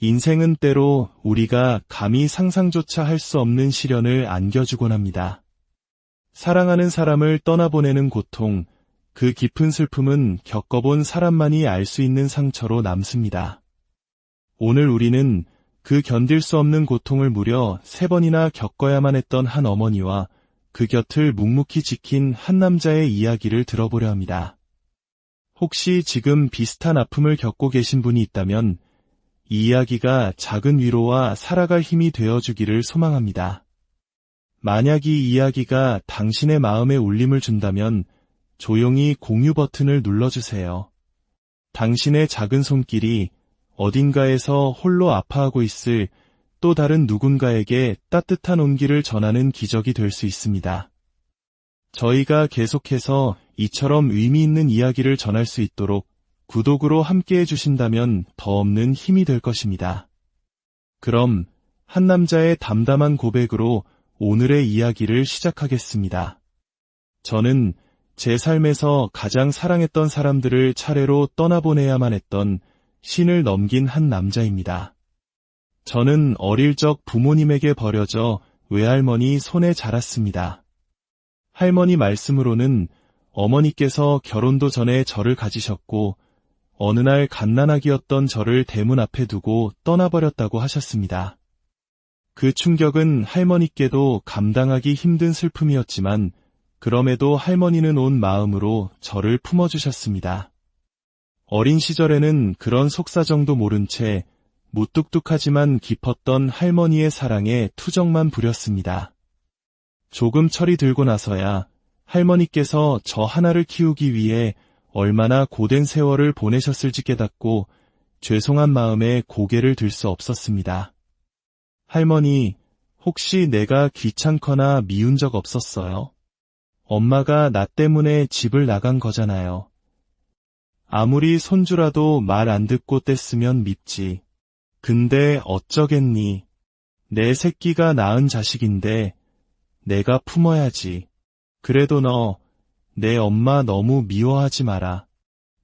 인생은 때로 우리가 감히 상상조차 할 수 없는 시련을 안겨주곤 합니다. 사랑하는 사람을 떠나보내는 고통, 그 깊은 슬픔은 겪어본 사람만이 알 수 있는 상처로 남습니다. 오늘 우리는 그 견딜 수 없는 고통을 무려 3번이나 겪어야만 했던 한 어머니와 그 곁을 묵묵히 지킨 한 남자의 이야기를 들어보려 합니다. 혹시 지금 비슷한 아픔을 겪고 계신 분이 있다면 이 이야기가 작은 위로와 살아갈 힘이 되어주기를 소망합니다. 만약 이 이야기가 당신의 마음에 울림을 준다면 조용히 공유 버튼을 눌러주세요. 당신의 작은 손길이 어딘가에서 홀로 아파하고 있을 또 다른 누군가에게 따뜻한 온기를 전하는 기적이 될 수 있습니다. 저희가 계속해서 이처럼 의미 있는 이야기를 전할 수 있도록 구독으로 함께 해주신다면 더 없는 힘이 될 것입니다. 그럼 한 남자의 담담한 고백으로 오늘의 이야기를 시작하겠습니다. 저는 제 삶에서 가장 사랑했던 사람들을 차례로 떠나보내야만 했던 신을 넘긴 한 남자입니다. 저는 어릴 적 부모님에게 버려져 외할머니 손에 자랐습니다. 할머니 말씀으로는 어머니께서 결혼도 전에 저를 가지셨고 어느 날 갓난아기였던 저를 대문 앞에 두고 떠나버렸다고 하셨습니다. 그 충격은 할머니께도 감당하기 힘든 슬픔이었지만 그럼에도 할머니는 온 마음으로 저를 품어주셨습니다. 어린 시절에는 그런 속사정도 모른 채 무뚝뚝하지만 깊었던 할머니의 사랑에 투정만 부렸습니다. 조금 철이 들고 나서야 할머니께서 저 하나를 키우기 위해 얼마나 고된 세월을 보내셨을지 깨닫고 죄송한 마음에 고개를 들 수 없었습니다. 할머니, 혹시 내가 귀찮거나 미운 적 없었어요? 엄마가 나 때문에 집을 나간 거잖아요. 아무리 손주라도 말 안 듣고 뗐으면 밉지. 근데 어쩌겠니? 내 새끼가 낳은 자식인데 내가 품어야지. 그래도 너, 내 엄마 너무 미워하지 마라.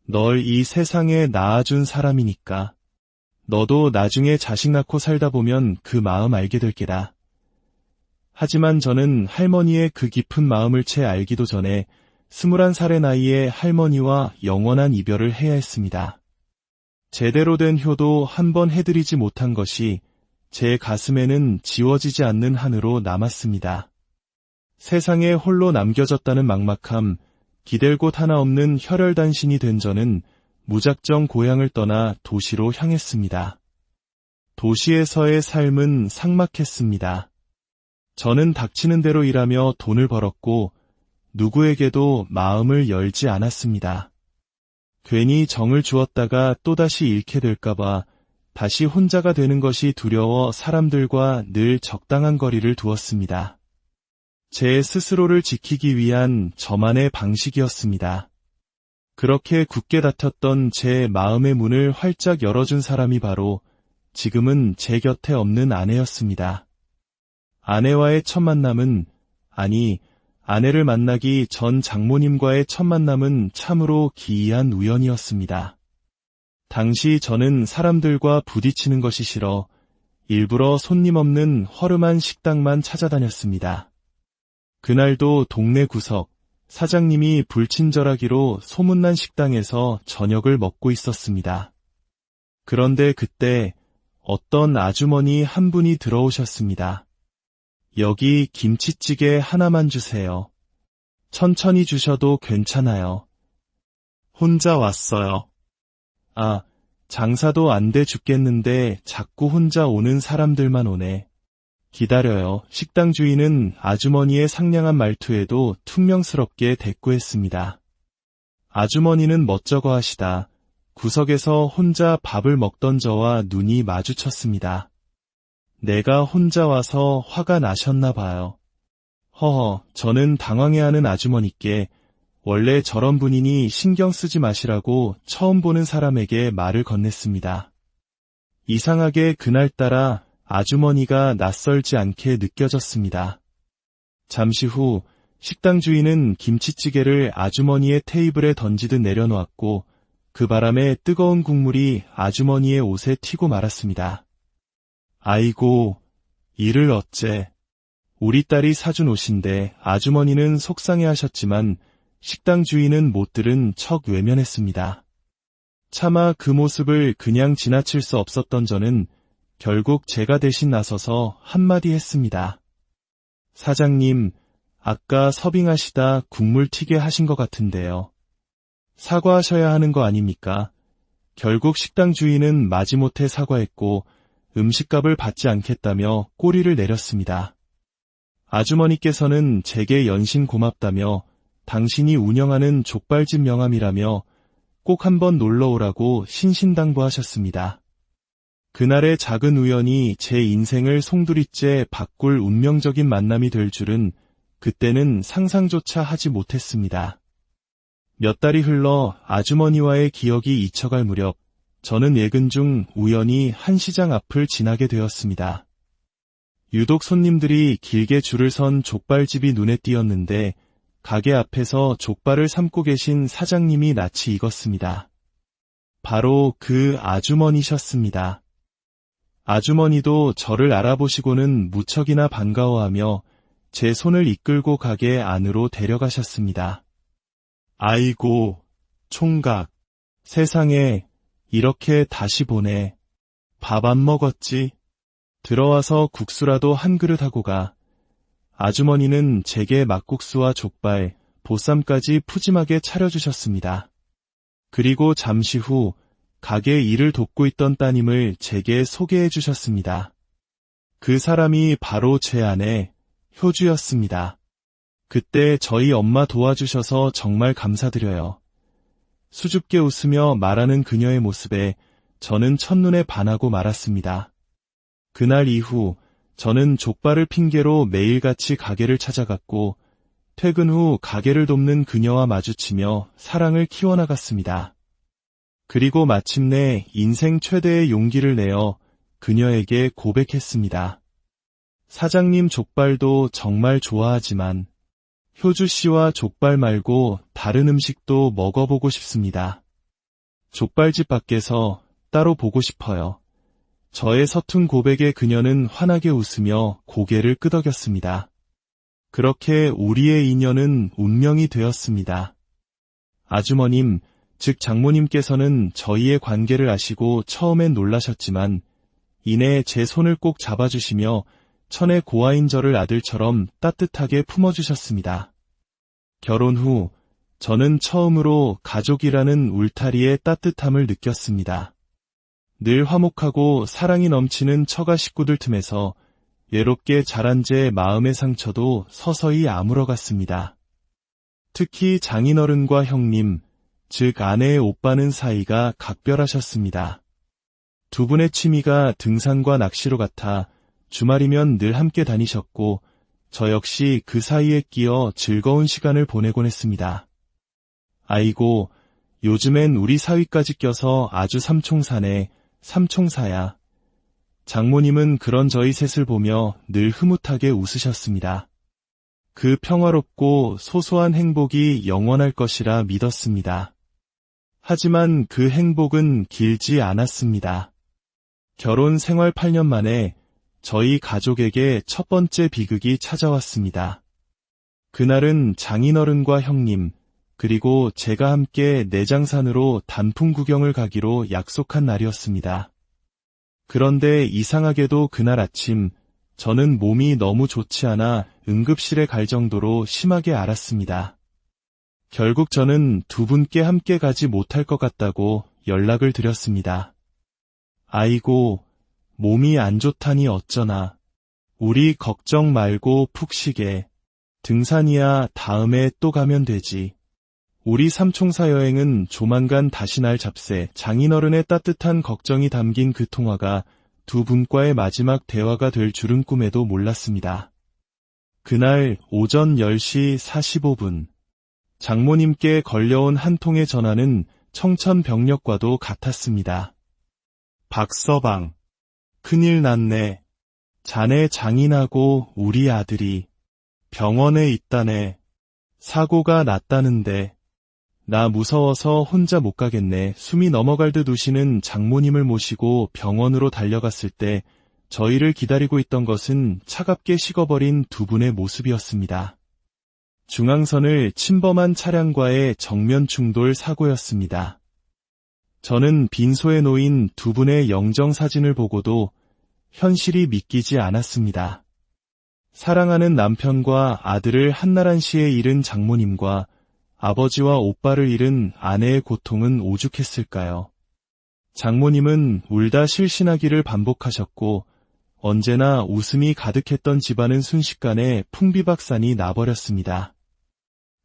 널 이 세상에 낳아준 사람이니까. 너도 나중에 자식 낳고 살다 보면 그 마음 알게 될 게다. 하지만 저는 할머니의 그 깊은 마음을 채 알기도 전에 21살의 나이에 할머니와 영원한 이별을 해야 했습니다. 제대로 된 효도 한 번 해드리지 못한 것이 제 가슴에는 지워지지 않는 한으로 남았습니다. 세상에 홀로 남겨졌다는 막막함, 기댈 곳 하나 없는 혈혈단신이 된 저는 무작정 고향을 떠나 도시로 향했습니다. 도시에서의 삶은 삭막했습니다. 저는 닥치는 대로 일하며 돈을 벌었고 누구에게도 마음을 열지 않았습니다. 괜히 정을 주었다가 또다시 잃게 될까봐 다시 혼자가 되는 것이 두려워 사람들과 늘 적당한 거리를 두었습니다. 제 스스로를 지키기 위한 저만의 방식이었습니다. 그렇게 굳게 닫혔던 제 마음의 문을 활짝 열어준 사람이 바로 지금은 제 곁에 없는 아내였습니다. 아내와의 첫 만남은, 아니, 아내를 만나기 전 장모님과의 첫 만남은 참으로 기이한 우연이었습니다. 당시 저는 사람들과 부딪히는 것이 싫어 일부러 손님 없는 허름한 식당만 찾아다녔습니다. 그날도 동네 구석, 사장님이 불친절하기로 소문난 식당에서 저녁을 먹고 있었습니다. 그런데 그때 어떤 아주머니 한 분이 들어오셨습니다. 여기 김치찌개 하나만 주세요. 천천히 주셔도 괜찮아요. 혼자 왔어요. 아, 장사도 안 돼 죽겠는데 자꾸 혼자 오는 사람들만 오네. 기다려요. 식당 주인은 아주머니의 상냥한 말투에도 퉁명스럽게 대꾸했습니다. 아주머니는 멋쩍어 하시다 구석에서 혼자 밥을 먹던 저와 눈이 마주쳤습니다. 내가 혼자 와서 화가 나셨나 봐요. 허허, 저는 당황해하는 아주머니께 원래 저런 분이니 신경 쓰지 마시라고 처음 보는 사람에게 말을 건넸습니다. 이상하게 그날따라 아주머니가 낯설지 않게 느껴졌습니다. 잠시 후 식당 주인은 김치찌개를 아주머니의 테이블에 던지듯 내려놓았고 그 바람에 뜨거운 국물이 아주머니의 옷에 튀고 말았습니다. 아이고, 이를 어째. 우리 딸이 사준 옷인데 아주머니는 속상해하셨지만 식당 주인은 못 들은 척 외면했습니다. 차마 그 모습을 그냥 지나칠 수 없었던 저는 결국 제가 대신 나서서 한마디 했습니다. 사장님, 아까 서빙하시다 국물 튀게 하신 것 같은데요. 사과하셔야 하는 거 아닙니까? 결국 식당 주인은 마지못해 사과했고 음식값을 받지 않겠다며 꼬리를 내렸습니다. 아주머니께서는 제게 연신 고맙다며 당신이 운영하는 족발집 명함이라며 꼭 한번 놀러오라고 신신당부하셨습니다. 그날의 작은 우연이 제 인생을 송두리째 바꿀 운명적인 만남이 될 줄은 그때는 상상조차 하지 못했습니다. 몇 달이 흘러 아주머니와의 기억이 잊혀갈 무렵 저는 예근 중 우연히 한 시장 앞을 지나게 되었습니다. 유독 손님들이 길게 줄을 선 족발집이 눈에 띄었는데 가게 앞에서 족발을 삶고 계신 사장님이 낯이 익었습니다. 바로 그 아주머니셨습니다. 아주머니도 저를 알아보시고는 무척이나 반가워하며 제 손을 이끌고 가게 안으로 데려가셨습니다. 아이고, 총각. 세상에 이렇게 다시 보네. 밥 안 먹었지? 들어와서 국수라도 한 그릇 하고 가. 아주머니는 제게 막국수와 족발, 보쌈까지 푸짐하게 차려주셨습니다. 그리고 잠시 후 가게 일을 돕고 있던 따님을 제게 소개해 주셨습니다. 그 사람이 바로 제 아내 효주였습니다. 그때 저희 엄마 도와주셔서 정말 감사드려요. 수줍게 웃으며 말하는 그녀의 모습에 저는 첫눈에 반하고 말았습니다. 그날 이후 저는 족발을 핑계로 매일같이 가게를 찾아갔고 퇴근 후 가게를 돕는 그녀와 마주치며 사랑을 키워나갔습니다. 그리고 마침내 인생 최대의 용기를 내어 그녀에게 고백했습니다. 사장님 족발도 정말 좋아하지만 효주 씨와 족발 말고 다른 음식도 먹어보고 싶습니다. 족발집 밖에서 따로 보고 싶어요. 저의 서툰 고백에 그녀는 환하게 웃으며 고개를 끄덕였습니다. 그렇게 우리의 인연은 운명이 되었습니다. 아주머님, 즉 장모님께서는 저희의 관계를 아시고 처음엔 놀라셨지만 이내 제 손을 꼭 잡아주시며 천의 고아인 저를 아들처럼 따뜻하게 품어주셨습니다. 결혼 후 저는 처음으로 가족이라는 울타리의 따뜻함을 느꼈습니다. 늘 화목하고 사랑이 넘치는 처가 식구들 틈에서 외롭게 자란 제 마음의 상처도 서서히 아물어갔습니다. 특히 장인어른과 형님, 즉 아내의 오빠는 사이가 각별하셨습니다. 두 분의 취미가 등산과 낚시로 같아 주말이면 늘 함께 다니셨고 저 역시 그 사이에 끼어 즐거운 시간을 보내곤 했습니다. 아이고, 요즘엔 우리 사위까지 껴서 아주 삼총사네, 삼총사야. 장모님은 그런 저희 셋을 보며 늘 흐뭇하게 웃으셨습니다. 그 평화롭고 소소한 행복이 영원할 것이라 믿었습니다. 하지만 그 행복은 길지 않았습니다. 결혼 생활 8년 만에 저희 가족에게 첫 번째 비극이 찾아왔습니다. 그날은 장인어른과 형님, 그리고 제가 함께 내장산으로 단풍 구경을 가기로 약속한 날이었습니다. 그런데 이상하게도 그날 아침 저는 몸이 너무 좋지 않아 응급실에 갈 정도로 심하게 앓았습니다. 결국 저는 두 분께 함께 가지 못할 것 같다고 연락을 드렸습니다. 아이고, 몸이 안 좋다니 어쩌나. 우리 걱정 말고 푹 쉬게. 등산이야 다음에 또 가면 되지. 우리 삼총사 여행은 조만간 다시 날 잡세. 장인어른의 따뜻한 걱정이 담긴 그 통화가 두 분과의 마지막 대화가 될 줄은 꿈에도 몰랐습니다. 그날 오전 10시 45분 장모님께 걸려온 한 통의 전화는 청천벽력과도 같았습니다. 박서방, 큰일 났네. 자네 장인하고 우리 아들이 병원에 있다네. 사고가 났다는데. 나 무서워서 혼자 못 가겠네. 숨이 넘어갈 듯 우시는 장모님을 모시고 병원으로 달려갔을 때 저희를 기다리고 있던 것은 차갑게 식어버린 두 분의 모습이었습니다. 중앙선을 침범한 차량과의 정면 충돌 사고였습니다. 저는 빈소에 놓인 두 분의 영정사진을 보고도 현실이 믿기지 않았습니다. 사랑하는 남편과 아들을 한나란시에 잃은 장모님과 아버지와 오빠를 잃은 아내의 고통은 오죽했을까요? 장모님은 울다 실신하기를 반복하셨고 언제나 웃음이 가득했던 집안은 순식간에 풍비박산이 나버렸습니다.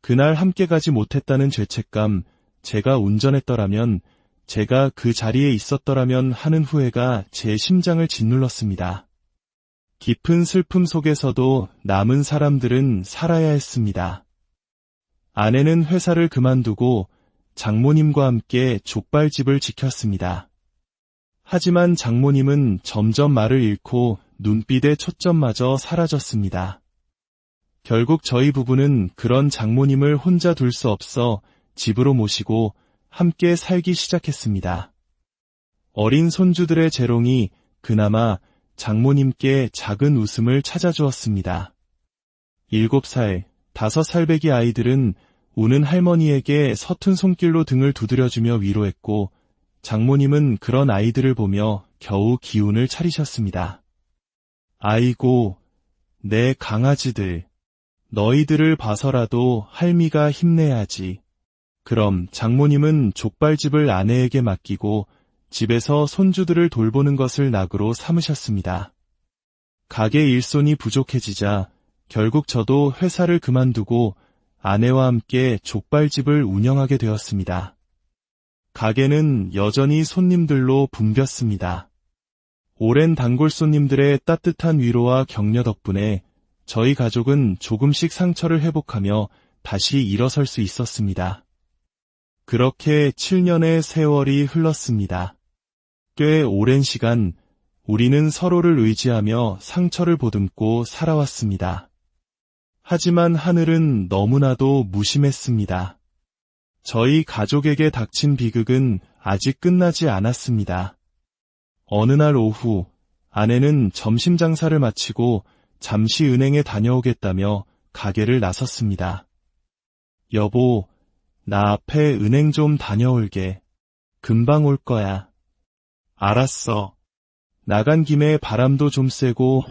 그날 함께 가지 못했다는 죄책감, 제가 운전했더라면, 제가 그 자리에 있었더라면 하는 후회가 제 심장을 짓눌렀습니다. 깊은 슬픔 속에서도 남은 사람들은 살아야 했습니다. 아내는 회사를 그만두고 장모님과 함께 족발집을 지켰습니다. 하지만 장모님은 점점 말을 잃고 눈빛의 초점마저 사라졌습니다. 결국 저희 부부는 그런 장모님을 혼자 둘 수 없어 집으로 모시고 함께 살기 시작했습니다. 어린 손주들의 재롱이 그나마 장모님께 작은 웃음을 찾아주었습니다. 7살, 5살배기 아이들은 우는 할머니에게 서툰 손길로 등을 두드려주며 위로했고 장모님은 그런 아이들을 보며 겨우 기운을 차리셨습니다. 아이고, 내 강아지들, 너희들을 봐서라도 할미가 힘내야지. 그럼 장모님은 족발집을 아내에게 맡기고 집에서 손주들을 돌보는 것을 낙으로 삼으셨습니다. 가게 일손이 부족해지자 결국 저도 회사를 그만두고 아내와 함께 족발집을 운영하게 되었습니다. 가게는 여전히 손님들로 붐볐습니다. 오랜 단골 손님들의 따뜻한 위로와 격려 덕분에 저희 가족은 조금씩 상처를 회복하며 다시 일어설 수 있었습니다. 그렇게 7년의 세월이 흘렀습니다. 꽤 오랜 시간 우리는 서로를 의지하며 상처를 보듬고 살아왔습니다. 하지만 하늘은 너무나도 무심했습니다. 저희 가족에게 닥친 비극은 아직 끝나지 않았습니다. 어느 날 오후 아내는 점심 장사를 마치고 잠시 은행에 다녀오겠다며 가게를 나섰습니다. 여보, 나 앞에 은행 좀 다녀올게. 금방 올 거야. 알았어. 나간 김에 바람도 좀 쐬고.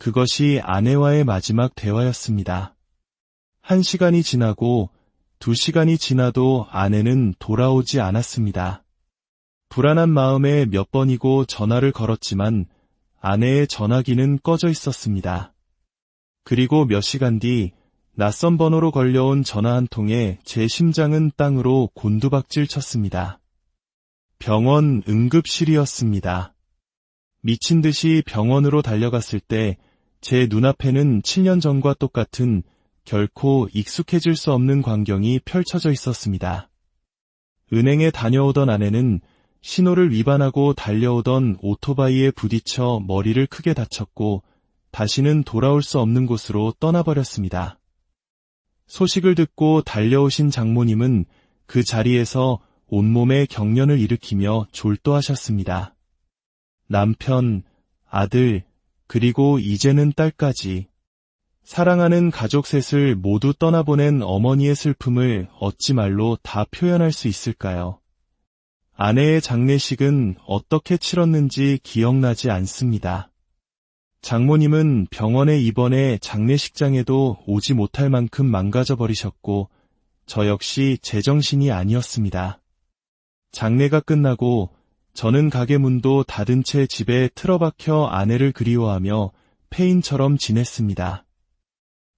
그것이 아내와의 마지막 대화였습니다. 1시간이 지나고 2시간이 지나도 아내는 돌아오지 않았습니다. 불안한 마음에 몇 번이고 전화를 걸었지만 아내의 전화기는 꺼져 있었습니다. 그리고 몇 시간 뒤 낯선 번호로 걸려온 전화 한 통에 제 심장은 땅으로 곤두박질 쳤습니다. 병원 응급실이었습니다. 미친 듯이 병원으로 달려갔을 때 제 눈앞에는 7년 전과 똑같은 결코 익숙해질 수 없는 광경이 펼쳐져 있었습니다. 은행에 다녀오던 아내는 신호를 위반하고 달려오던 오토바이에 부딪혀 머리를 크게 다쳤고 다시는 돌아올 수 없는 곳으로 떠나버렸습니다. 소식을 듣고 달려오신 장모님은 그 자리에서 온몸에 경련을 일으키며 졸도하셨습니다. 남편, 아들, 그리고 이제는 딸까지 사랑하는 가족 셋을 모두 떠나보낸 어머니의 슬픔을 어찌 말로 다 표현할 수 있을까요? 아내의 장례식은 어떻게 치렀는지 기억나지 않습니다. 장모님은 병원에 입원해 장례식장에도 오지 못할 만큼 망가져버리셨고 저 역시 제정신이 아니었습니다. 장례가 끝나고 저는 가게 문도 닫은 채 집에 틀어박혀 아내를 그리워하며 폐인처럼 지냈습니다.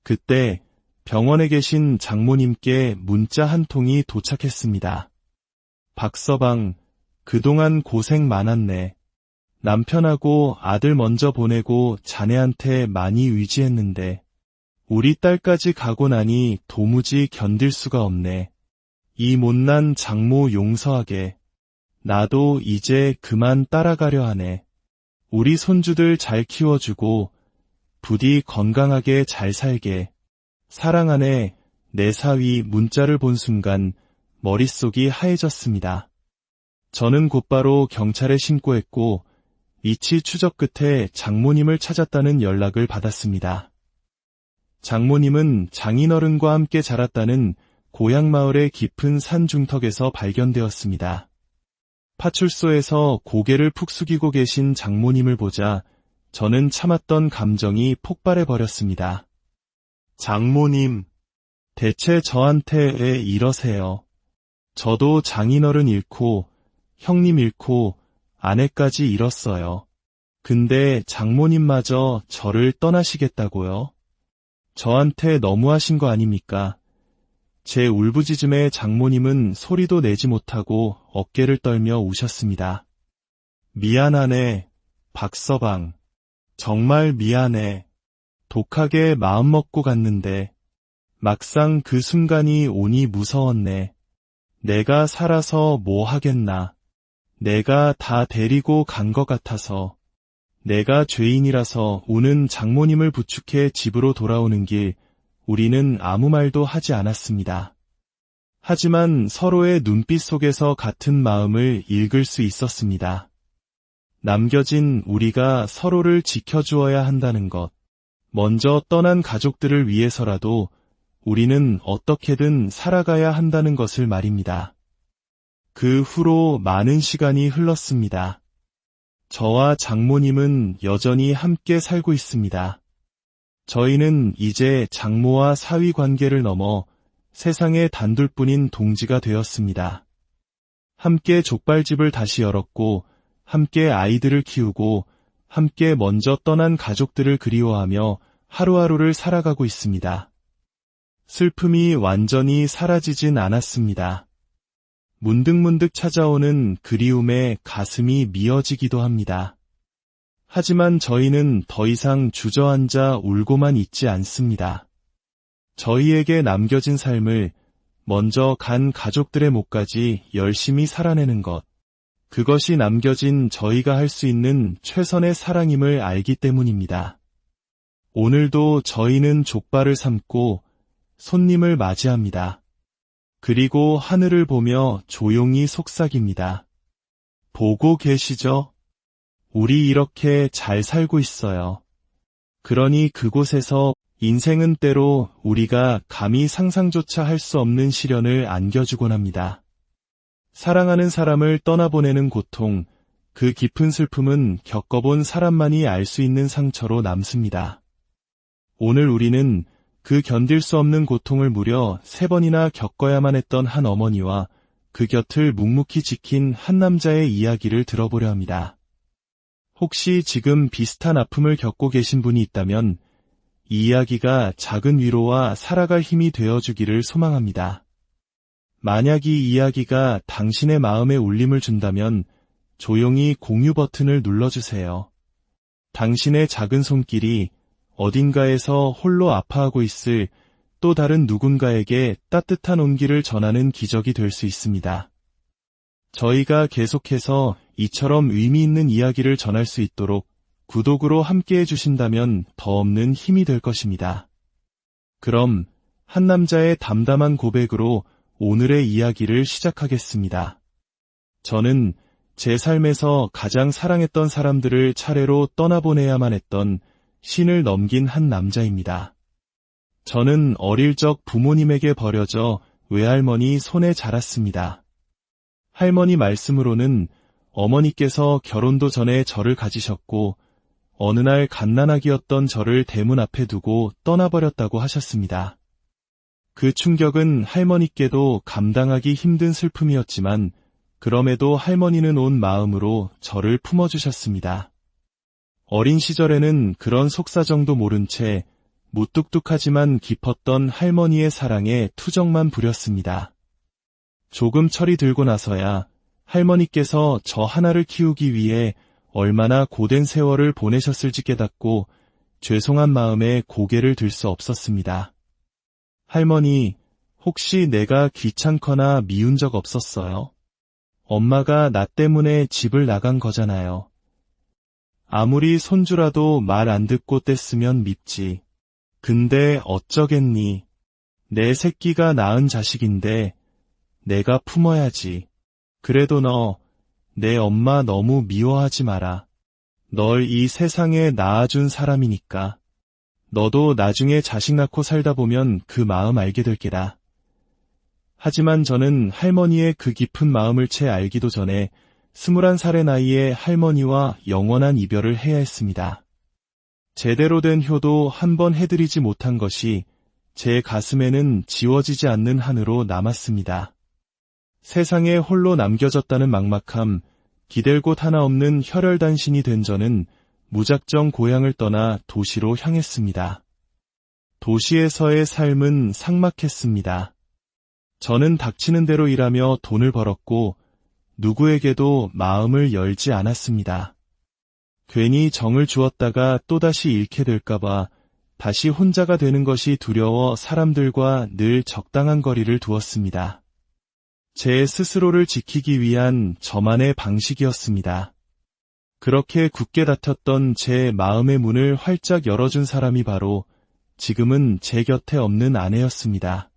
그때 병원에 계신 장모님께 문자 한 통이 도착했습니다. 박서방, 그동안 고생 많았네. 남편하고 아들 먼저 보내고 자네한테 많이 의지했는데 우리 딸까지 가고 나니 도무지 견딜 수가 없네. 이 못난 장모 용서하게. 나도 이제 그만 따라가려 하네. 우리 손주들 잘 키워주고 부디 건강하게 잘 살게. 사랑하네. 내 사위 문자를 본 순간 머릿속이 하얘졌습니다. 저는 곧바로 경찰에 신고했고 이치 추적 끝에 장모님을 찾았다는 연락을 받았습니다. 장모님은 장인어른과 함께 자랐다는 고향 마을의 깊은 산 중턱에서 발견되었습니다. 파출소에서 고개를 푹 숙이고 계신 장모님을 보자 저는 참았던 감정이 폭발해 버렸습니다. 장모님, 대체 저한테 왜 이러세요? 저도 장인어른 잃고 형님 잃고 아내까지 잃었어요. 근데 장모님마저 저를 떠나시겠다고요? 저한테 너무하신 거 아닙니까? 제 울부짖음에 장모님은 소리도 내지 못하고 어깨를 떨며 우셨습니다. 미안하네, 박서방. 정말 미안해. 독하게 마음먹고 갔는데 막상 그 순간이 오니 무서웠네. 내가 살아서 뭐 하겠나. 내가 다 데리고 간 것 같아서. 내가 죄인이라서 우는 장모님을 부축해 집으로 돌아오는 길 우리는 아무 말도 하지 않았습니다. 하지만 서로의 눈빛 속에서 같은 마음을 읽을 수 있었습니다. 남겨진 우리가 서로를 지켜주어야 한다는 것. 먼저 떠난 가족들을 위해서라도 우리는 어떻게든 살아가야 한다는 것을 말입니다. 그 후로 많은 시간이 흘렀습니다. 저와 장모님은 여전히 함께 살고 있습니다. 저희는 이제 장모와 사위 관계를 넘어 세상에 단둘뿐인 동지가 되었습니다. 함께 족발집을 다시 열었고 함께 아이들을 키우고 함께 먼저 떠난 가족들을 그리워하며 하루하루를 살아가고 있습니다. 슬픔이 완전히 사라지진 않았습니다. 문득문득 찾아오는 그리움에 가슴이 미어지기도 합니다. 하지만 저희는 더 이상 주저앉아 울고만 있지 않습니다. 저희에게 남겨진 삶을 먼저 간 가족들의 몫까지 열심히 살아내는 것, 그것이 남겨진 저희가 할 수 있는 최선의 사랑임을 알기 때문입니다. 오늘도 저희는 족발을 삶고 손님을 맞이합니다. 그리고 하늘을 보며 조용히 속삭입니다. 보고 계시죠? 우리 이렇게 잘 살고 있어요. 그러니 그곳에서 인생은 때로 우리가 감히 상상조차 할 수 없는 시련을 안겨주곤 합니다. 사랑하는 사람을 떠나보내는 고통, 그 깊은 슬픔은 겪어본 사람만이 알 수 있는 상처로 남습니다. 오늘 우리는 그 견딜 수 없는 고통을 무려 3번이나 겪어야만 했던 한 어머니와 그 곁을 묵묵히 지킨 한 남자의 이야기를 들어보려 합니다. 혹시 지금 비슷한 아픔을 겪고 계신 분이 있다면 이 이야기가 작은 위로와 살아갈 힘이 되어주기를 소망합니다. 만약 이 이야기가 당신의 마음에 울림을 준다면 조용히 공유 버튼을 눌러주세요. 당신의 작은 손길이 어딘가에서 홀로 아파하고 있을 또 다른 누군가에게 따뜻한 온기를 전하는 기적이 될 수 있습니다. 저희가 계속해서 이처럼 의미 있는 이야기를 전할 수 있도록 구독으로 함께해 주신다면 더 없는 힘이 될 것입니다. 그럼 한 남자의 담담한 고백으로 오늘의 이야기를 시작하겠습니다. 저는 제 삶에서 가장 사랑했던 사람들을 차례로 떠나보내야만 했던 신을 넘긴 한 남자입니다. 저는 어릴 적 부모님에게 버려져 외할머니 손에 자랐습니다. 할머니 말씀으로는 어머니께서 결혼도 전에 저를 가지셨고 어느 날 갓난아기였던 저를 대문 앞에 두고 떠나버렸다고 하셨습니다. 그 충격은 할머니께도 감당하기 힘든 슬픔이었지만 그럼에도 할머니는 온 마음으로 저를 품어주셨습니다. 어린 시절에는 그런 속사정도 모른 채 무뚝뚝하지만 깊었던 할머니의 사랑에 투정만 부렸습니다. 조금 철이 들고 나서야 할머니께서 저 하나를 키우기 위해 얼마나 고된 세월을 보내셨을지 깨닫고 죄송한 마음에 고개를 들 수 없었습니다. 할머니, 혹시 내가 귀찮거나 미운 적 없었어요? 엄마가 나 때문에 집을 나간 거잖아요. 아무리 손주라도 말 안 듣고 뗐으면 밉지. 근데 어쩌겠니. 내 새끼가 낳은 자식인데 내가 품어야지. 그래도 너, 내 엄마 너무 미워하지 마라. 널 이 세상에 낳아준 사람이니까. 너도 나중에 자식 낳고 살다 보면 그 마음 알게 될 게다. 하지만 저는 할머니의 그 깊은 마음을 채 알기도 전에 21살의 나이에 할머니와 영원한 이별을 해야 했습니다. 제대로 된 효도 한 번 해드리지 못한 것이 제 가슴에는 지워지지 않는 한으로 남았습니다. 세상에 홀로 남겨졌다는 막막함, 기댈 곳 하나 없는 혈혈단신이 된 저는 무작정 고향을 떠나 도시로 향했습니다. 도시에서의 삶은 삭막했습니다. 저는 닥치는 대로 일하며 돈을 벌었고 누구에게도 마음을 열지 않았습니다. 괜히 정을 주었다가 또다시 잃게 될까봐 다시 혼자가 되는 것이 두려워 사람들과 늘 적당한 거리를 두었습니다. 제 스스로를 지키기 위한 저만의 방식이었습니다. 그렇게 굳게 닫혔던 제 마음의 문을 활짝 열어준 사람이 바로 지금은 제 곁에 없는 아내였습니다.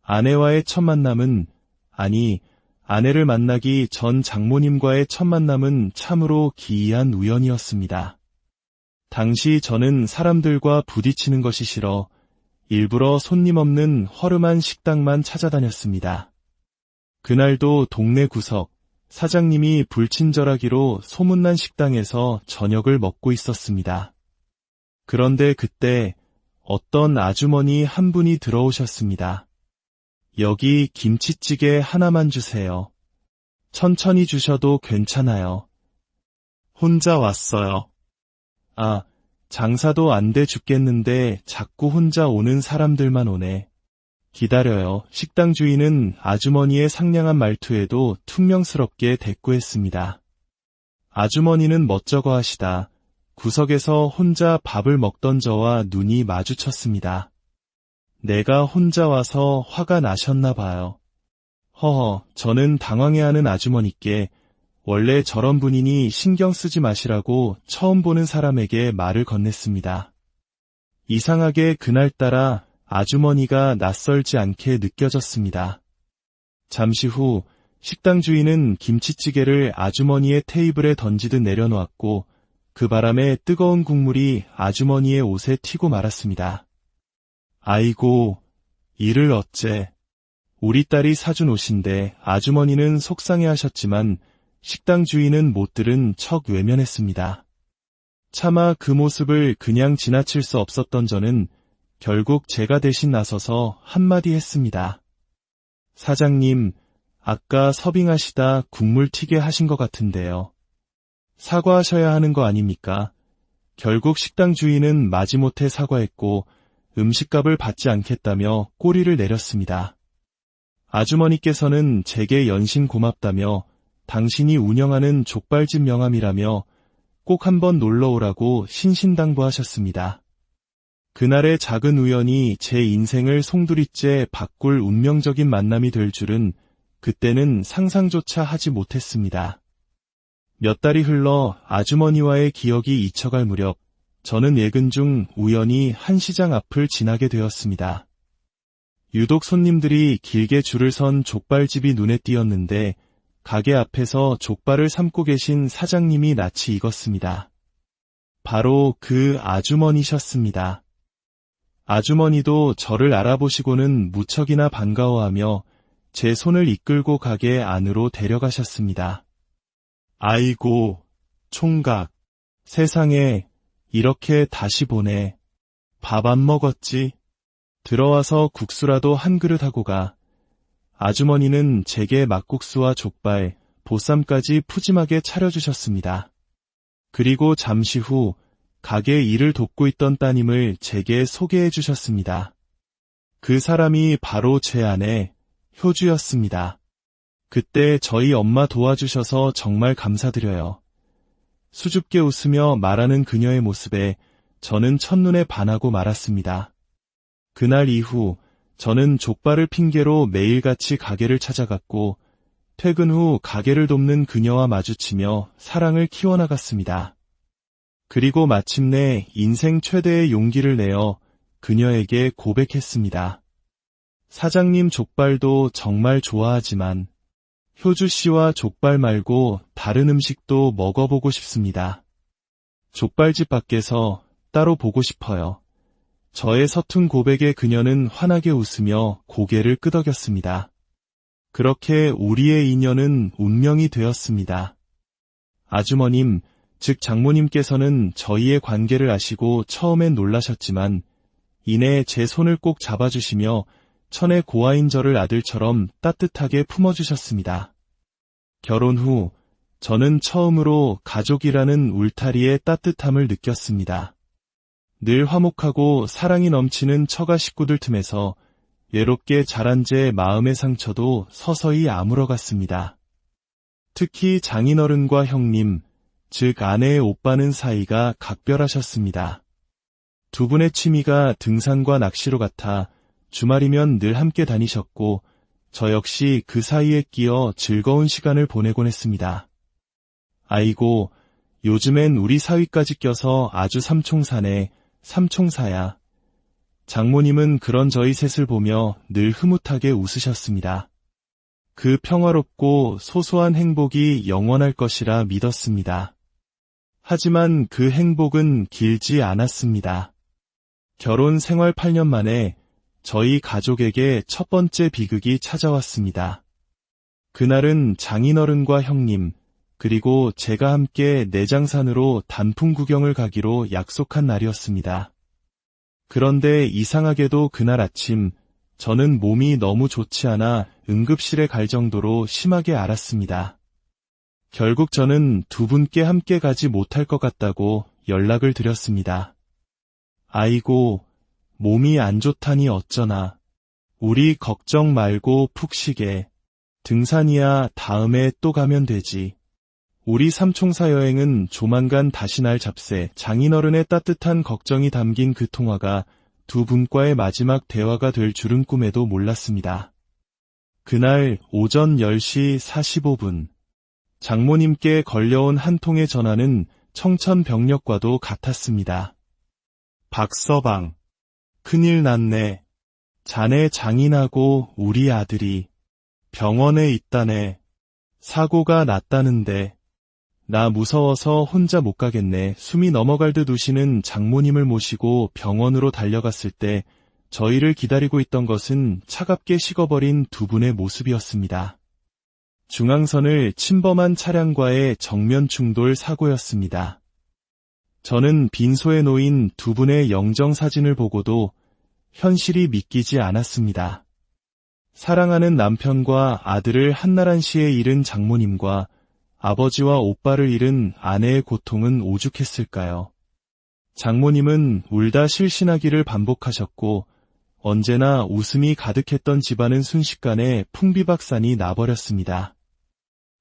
아내와의 첫 만남은, 아니, 아내를 만나기 전 장모님과의 첫 만남은 참으로 기이한 우연이었습니다. 당시 저는 사람들과 부딪히는 것이 싫어 일부러 손님 없는 허름한 식당만 찾아다녔습니다. 그날도 동네 구석, 사장님이 불친절하기로 소문난 식당에서 저녁을 먹고 있었습니다. 그런데 그때 어떤 아주머니 한 분이 들어오셨습니다. 여기 김치찌개 하나만 주세요. 천천히 주셔도 괜찮아요. 혼자 왔어요. 아, 장사도 안 돼 죽겠는데 자꾸 혼자 오는 사람들만 오네. 기다려요. 식당 주인은 아주머니의 상냥한 말투에도 퉁명스럽게 대꾸했습니다. 아주머니는 멋쩍어 하시다 구석에서 혼자 밥을 먹던 저와 눈이 마주쳤습니다. 내가 혼자 와서 화가 나셨나 봐요. 허허, 저는 당황해하는 아주머니께 원래 저런 분이니 신경 쓰지 마시라고 처음 보는 사람에게 말을 건넸습니다. 이상하게 그날따라 아주머니가 낯설지 않게 느껴졌습니다. 잠시 후 식당 주인은 김치찌개를 아주머니의 테이블에 던지듯 내려놓았고 그 바람에 뜨거운 국물이 아주머니의 옷에 튀고 말았습니다. 아이고, 이를 어째. 우리 딸이 사준 옷인데 아주머니는 속상해하셨지만 식당 주인은 못 들은 척 외면했습니다. 차마 그 모습을 그냥 지나칠 수 없었던 저는 결국 제가 대신 나서서 한마디 했습니다. 사장님, 아까 서빙하시다 국물 튀게 하신 것 같은데요. 사과하셔야 하는 거 아닙니까? 결국 식당 주인은 마지못해 사과했고 음식값을 받지 않겠다며 꼬리를 내렸습니다. 아주머니께서는 제게 연신 고맙다며 당신이 운영하는 족발집 명함이라며 꼭 한번 놀러오라고 신신당부하셨습니다. 그날의 작은 우연이 제 인생을 송두리째 바꿀 운명적인 만남이 될 줄은 그때는 상상조차 하지 못했습니다. 몇 달이 흘러 아주머니와의 기억이 잊혀갈 무렵 저는 예근 중 우연히 한 시장 앞을 지나게 되었습니다. 유독 손님들이 길게 줄을 선 족발집이 눈에 띄었는데 가게 앞에서 족발을 삶고 계신 사장님이 낯이 익었습니다. 바로 그 아주머니셨습니다. 아주머니도 저를 알아보시고는 무척이나 반가워하며 제 손을 이끌고 가게 안으로 데려가셨습니다. 아이고, 총각, 세상에 이렇게 다시 보네. 밥 안 먹었지? 들어와서 국수라도 한 그릇 하고 가. 아주머니는 제게 막국수와 족발, 보쌈까지 푸짐하게 차려주셨습니다. 그리고 잠시 후 가게 일을 돕고 있던 따님을 제게 소개해 주셨습니다. 그 사람이 바로 제 아내, 효주였습니다. 그때 저희 엄마 도와주셔서 정말 감사드려요. 수줍게 웃으며 말하는 그녀의 모습에 저는 첫눈에 반하고 말았습니다. 그날 이후 저는 족발을 핑계로 매일같이 가게를 찾아갔고 퇴근 후 가게를 돕는 그녀와 마주치며 사랑을 키워나갔습니다. 그리고 마침내 인생 최대의 용기를 내어 그녀에게 고백했습니다. 사장님 족발도 정말 좋아하지만 효주 씨와 족발 말고 다른 음식도 먹어보고 싶습니다. 족발집 밖에서 따로 보고 싶어요. 저의 서툰 고백에 그녀는 환하게 웃으며 고개를 끄덕였습니다. 그렇게 우리의 인연은 운명이 되었습니다. 아주머님, 즉 장모님께서는 저희의 관계를 아시고 처음엔 놀라셨지만 이내 제 손을 꼭 잡아주시며 천의 고아인 저를 아들처럼 따뜻하게 품어주셨습니다. 결혼 후 저는 처음으로 가족이라는 울타리의 따뜻함을 느꼈습니다. 늘 화목하고 사랑이 넘치는 처가 식구들 틈에서 외롭게 자란 제 마음의 상처도 서서히 아물어갔습니다. 특히 장인어른과 형님, 즉 아내의 오빠는 사이가 각별하셨습니다. 두 분의 취미가 등산과 낚시로 같아 주말이면 늘 함께 다니셨고 저 역시 그 사이에 끼어 즐거운 시간을 보내곤 했습니다. 아이고, 요즘엔 우리 사위까지 껴서 아주 삼총사네, 삼총사야. 장모님은 그런 저희 셋을 보며 늘 흐뭇하게 웃으셨습니다. 그 평화롭고 소소한 행복이 영원할 것이라 믿었습니다. 하지만 그 행복은 길지 않았습니다. 결혼 생활 8년 만에 저희 가족에게 첫 번째 비극이 찾아왔습니다. 그날은 장인어른과 형님, 그리고 제가 함께 내장산으로 단풍 구경을 가기로 약속한 날이었습니다. 그런데 이상하게도 그날 아침 저는 몸이 너무 좋지 않아 응급실에 갈 정도로 심하게 앓았습니다. 결국 저는 두 분께 함께 가지 못할 것 같다고 연락을 드렸습니다. 아이고, 몸이 안 좋다니 어쩌나. 우리 걱정 말고 푹 쉬게. 등산이야 다음에 또 가면 되지. 우리 삼총사 여행은 조만간 다시 날 잡세. 장인어른의 따뜻한 걱정이 담긴 그 통화가 두 분과의 마지막 대화가 될 줄은 꿈에도 몰랐습니다. 그날 오전 10시 45분 장모님께 걸려온 한 통의 전화는 청천벽력과도 같았습니다. 박서방, 큰일 났네. 자네 장인하고 우리 아들이 병원에 있다네. 사고가 났다는데. 나 무서워서 혼자 못 가겠네. 숨이 넘어갈 듯 우시는 장모님을 모시고 병원으로 달려갔을 때 저희를 기다리고 있던 것은 차갑게 식어버린 두 분의 모습이었습니다. 중앙선을 침범한 차량과의 정면 충돌 사고였습니다. 저는 빈소에 놓인 두 분의 영정사진을 보고도 현실이 믿기지 않았습니다. 사랑하는 남편과 아들을 한나란시에 잃은 장모님과 아버지와 오빠를 잃은 아내의 고통은 오죽했을까요? 장모님은 울다 실신하기를 반복하셨고 언제나 웃음이 가득했던 집안은 순식간에 풍비박산이 나버렸습니다.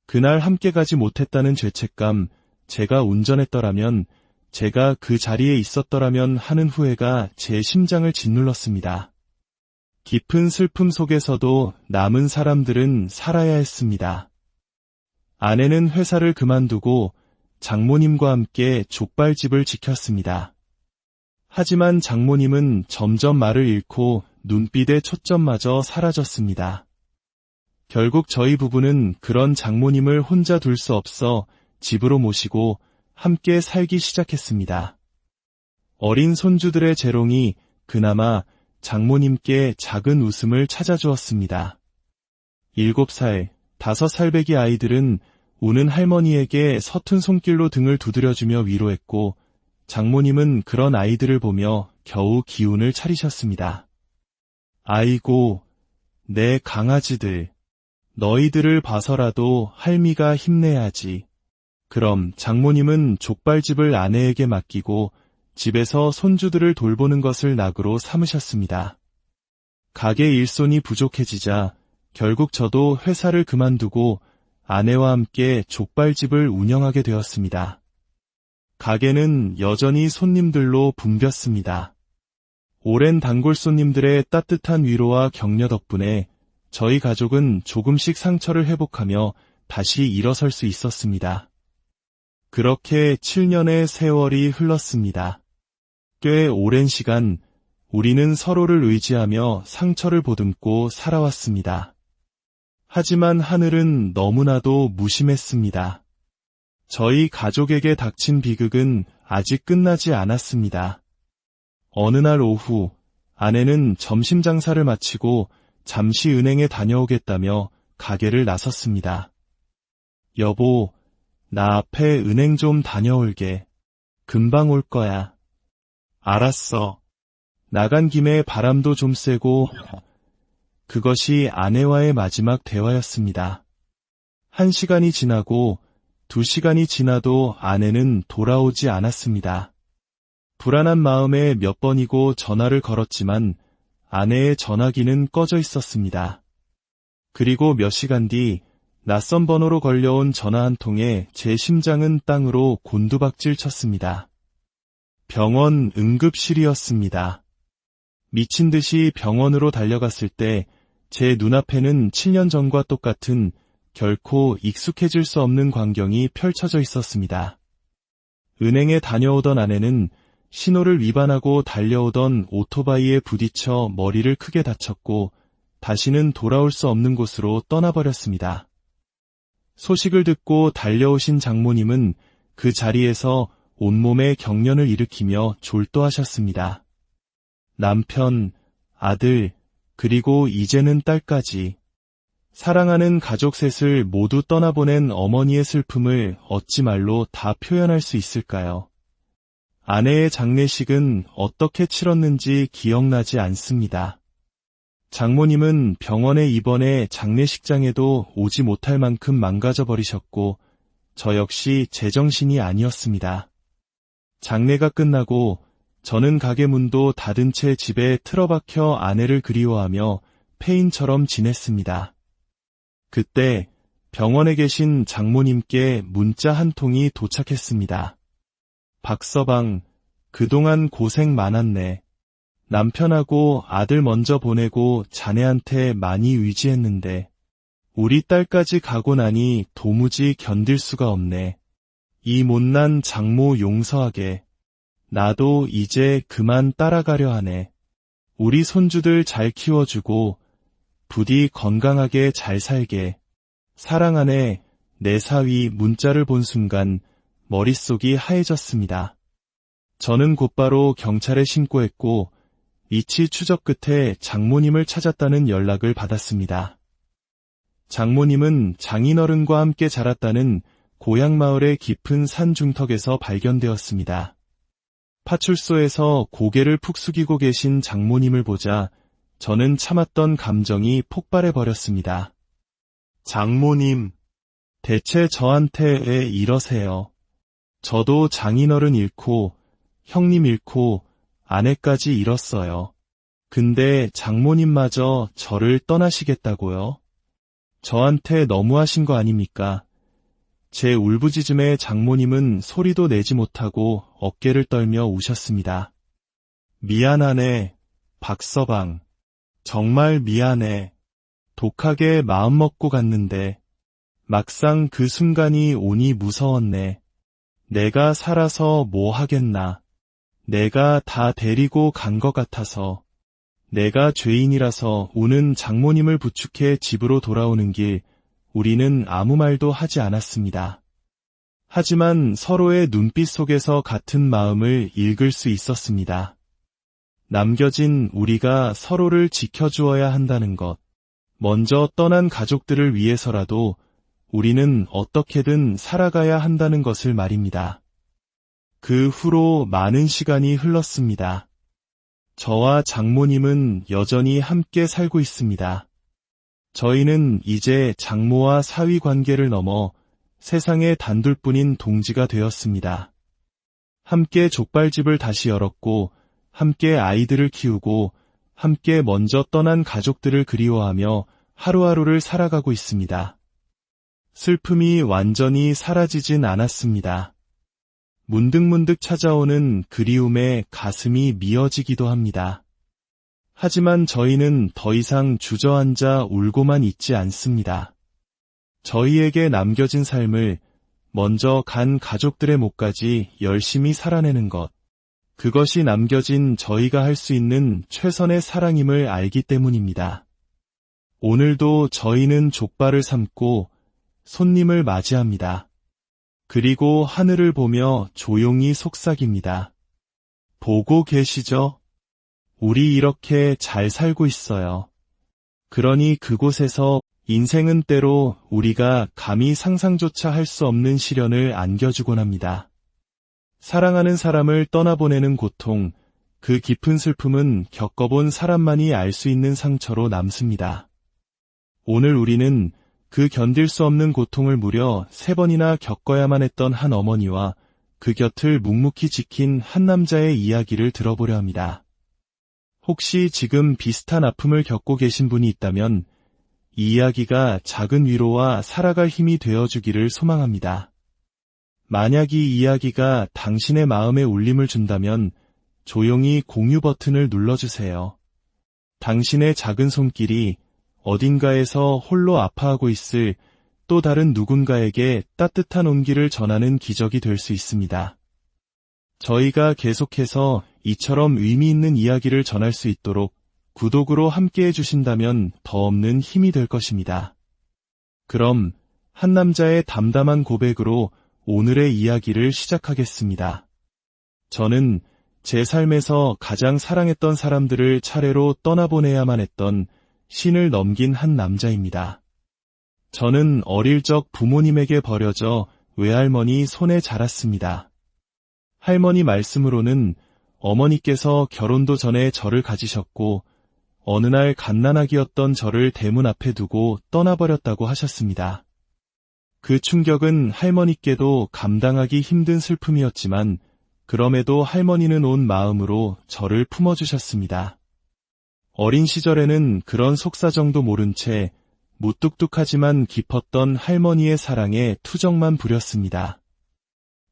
그날 함께 가지 못했다는 죄책감, 제가 운전했더라면, 제가 그 자리에 있었더라면 하는 후회가 제 심장을 짓눌렀습니다. 깊은 슬픔 속에서도 남은 사람들은 살아야 했습니다. 아내는 회사를 그만두고 장모님과 함께 족발집을 지켰습니다. 하지만 장모님은 점점 말을 잃고 눈빛의 초점마저 사라졌습니다. 결국 저희 부부는 그런 장모님을 혼자 둘 수 없어 집으로 모시고 함께 살기 시작했습니다. 어린 손주들의 재롱이 그나마 장모님께 작은 웃음을 찾아주었습니다. 7살, 5살배기 아이들은 우는 할머니에게 서툰 손길로 등을 두드려주며 위로했고 장모님은 그런 아이들을 보며 겨우 기운을 차리셨습니다. 아이고, 내 강아지들, 너희들을 봐서라도 할미가 힘내야지. 그럼 장모님은 족발집을 아내에게 맡기고 집에서 손주들을 돌보는 것을 낙으로 삼으셨습니다. 가게 일손이 부족해지자 결국 저도 회사를 그만두고 아내와 함께 족발집을 운영하게 되었습니다. 가게는 여전히 손님들로 붐볐습니다. 오랜 단골 손님들의 따뜻한 위로와 격려 덕분에 저희 가족은 조금씩 상처를 회복하며 다시 일어설 수 있었습니다. 그렇게 7년의 세월이 흘렀습니다. 꽤 오랜 시간 우리는 서로를 의지하며 상처를 보듬고 살아왔습니다. 하지만 하늘은 너무나도 무심했습니다. 저희 가족에게 닥친 비극은 아직 끝나지 않았습니다. 어느 날 오후, 아내는 점심 장사를 마치고 잠시 은행에 다녀오겠다며 가게를 나섰습니다. 여보, 나 앞에 은행 좀 다녀올게. 금방 올 거야. 알았어. 나간 김에 바람도 좀 쐬고. 그것이 아내와의 마지막 대화였습니다. 1시간이 지나고 2시간이 지나도 아내는 돌아오지 않았습니다. 불안한 마음에 몇 번이고 전화를 걸었지만 아내의 전화기는 꺼져 있었습니다. 그리고 몇 시간 뒤 낯선 번호로 걸려온 전화 한 통에 제 심장은 땅으로 곤두박질 쳤습니다. 병원 응급실이었습니다. 미친 듯이 병원으로 달려갔을 때 제 눈앞에는 7년 전과 똑같은 결코 익숙해질 수 없는 광경이 펼쳐져 있었습니다. 은행에 다녀오던 아내는 신호를 위반하고 달려오던 오토바이에 부딪혀 머리를 크게 다쳤고 다시는 돌아올 수 없는 곳으로 떠나버렸습니다. 소식을 듣고 달려오신 장모님은 그 자리에서 온몸에 경련을 일으키며 졸도하셨습니다. 남편, 아들, 그리고 이제는 딸까지 사랑하는 가족 셋을 모두 떠나보낸 어머니의 슬픔을 어찌 말로 다 표현할 수 있을까요? 아내의 장례식은 어떻게 치렀는지 기억나지 않습니다. 장모님은 병원에 입원해 장례식장에도 오지 못할 만큼 망가져버리셨고 저 역시 제정신이 아니었습니다. 장례가 끝나고 저는 가게 문도 닫은 채 집에 틀어박혀 아내를 그리워하며 폐인처럼 지냈습니다. 그때 병원에 계신 장모님께 문자 한 통이 도착했습니다. 박서방, 그동안 고생 많았네. 남편하고 아들 먼저 보내고 자네한테 많이 의지했는데 우리 딸까지 가고 나니 도무지 견딜 수가 없네. 이 못난 장모 용서하게. 나도 이제 그만 따라가려 하네. 우리 손주들 잘 키워주고 부디 건강하게 잘 살게. 사랑하네. 내 사위 문자를 본 순간 머릿속이 하얘졌습니다. 저는 곧바로 경찰에 신고했고 이치 추적 끝에 장모님을 찾았다는 연락을 받았습니다. 장모님은 장인어른과 함께 자랐다는 고향 마을의 깊은 산 중턱에서 발견되었습니다. 파출소에서 고개를 푹 숙이고 계신 장모님을 보자 저는 참았던 감정이 폭발해 버렸습니다. 장모님, 대체 저한테 왜 이러세요? 저도 장인어른 잃고 형님 잃고 아내까지 잃었어요. 근데 장모님마저 저를 떠나시겠다고요? 저한테 너무하신 거 아닙니까? 제 울부짖음에 장모님은 소리도 내지 못하고 어깨를 떨며 우셨습니다. 미안하네, 박서방. 정말 미안해. 독하게 마음먹고 갔는데 막상 그 순간이 오니 무서웠네. 내가 살아서 뭐 하겠나. 내가 다 데리고 간 것 같아서. 내가 죄인이라서 우는 장모님을 부축해 집으로 돌아오는 길 우리는 아무 말도 하지 않았습니다. 하지만 서로의 눈빛 속에서 같은 마음을 읽을 수 있었습니다. 남겨진 우리가 서로를 지켜주어야 한다는 것. 먼저 떠난 가족들을 위해서라도 우리는 어떻게든 살아가야 한다는 것을 말입니다. 그 후로 많은 시간이 흘렀습니다. 저와 장모님은 여전히 함께 살고 있습니다. 저희는 이제 장모와 사위 관계를 넘어 세상에 단둘뿐인 동지가 되었습니다. 함께 족발집을 다시 열었고 함께 아이들을 키우고 함께 먼저 떠난 가족들을 그리워하며 하루하루를 살아가고 있습니다. 슬픔이 완전히 사라지진 않았습니다. 문득문득 찾아오는 그리움에 가슴이 미어지기도 합니다. 하지만 저희는 더 이상 주저앉아 울고만 있지 않습니다. 저희에게 남겨진 삶을 먼저 간 가족들의 몫까지 열심히 살아내는 것. 그것이 남겨진 저희가 할 수 있는 최선의 사랑임을 알기 때문입니다. 오늘도 저희는 족발을 삶고 손님을 맞이합니다. 그리고 하늘을 보며 조용히 속삭입니다. 보고 계시죠? 우리 이렇게 잘 살고 있어요. 그러니 그곳에서 인생은 때로 우리가 감히 상상조차 할 수 없는 시련을 안겨주곤 합니다. 사랑하는 사람을 떠나보내는 고통, 그 깊은 슬픔은 겪어본 사람만이 알 수 있는 상처로 남습니다. 오늘 우리는 그 견딜 수 없는 고통을 무려 3번이나 겪어야만 했던 한 어머니와 그 곁을 묵묵히 지킨 한 남자의 이야기를 들어보려 합니다. 혹시 지금 비슷한 아픔을 겪고 계신 분이 있다면 이 이야기가 작은 위로와 살아갈 힘이 되어주기를 소망합니다. 만약 이 이야기가 당신의 마음에 울림을 준다면 조용히 공유 버튼을 눌러주세요. 당신의 작은 손길이 어딘가에서 홀로 아파하고 있을 또 다른 누군가에게 따뜻한 온기를 전하는 기적이 될 수 있습니다. 저희가 계속해서 이처럼 의미 있는 이야기를 전할 수 있도록 구독으로 함께해 주신다면 더 없는 힘이 될 것입니다. 그럼 한 남자의 담담한 고백으로 오늘의 이야기를 시작하겠습니다. 저는 제 삶에서 가장 사랑했던 사람들을 차례로 떠나보내야만 했던 신을 넘긴 한 남자입니다. 저는 어릴 적 부모님에게 버려져 외할머니 손에 자랐습니다. 할머니 말씀으로는 어머니께서 결혼도 전에 저를 가지셨고 어느 날 갓난아기였던 저를 대문 앞에 두고 떠나버렸다고 하셨습니다. 그 충격은 할머니께도 감당하기 힘든 슬픔이었지만 그럼에도 할머니는 온 마음으로 저를 품어주셨습니다. 어린 시절에는 그런 속사정도 모른 채 무뚝뚝하지만 깊었던 할머니의 사랑에 투정만 부렸습니다.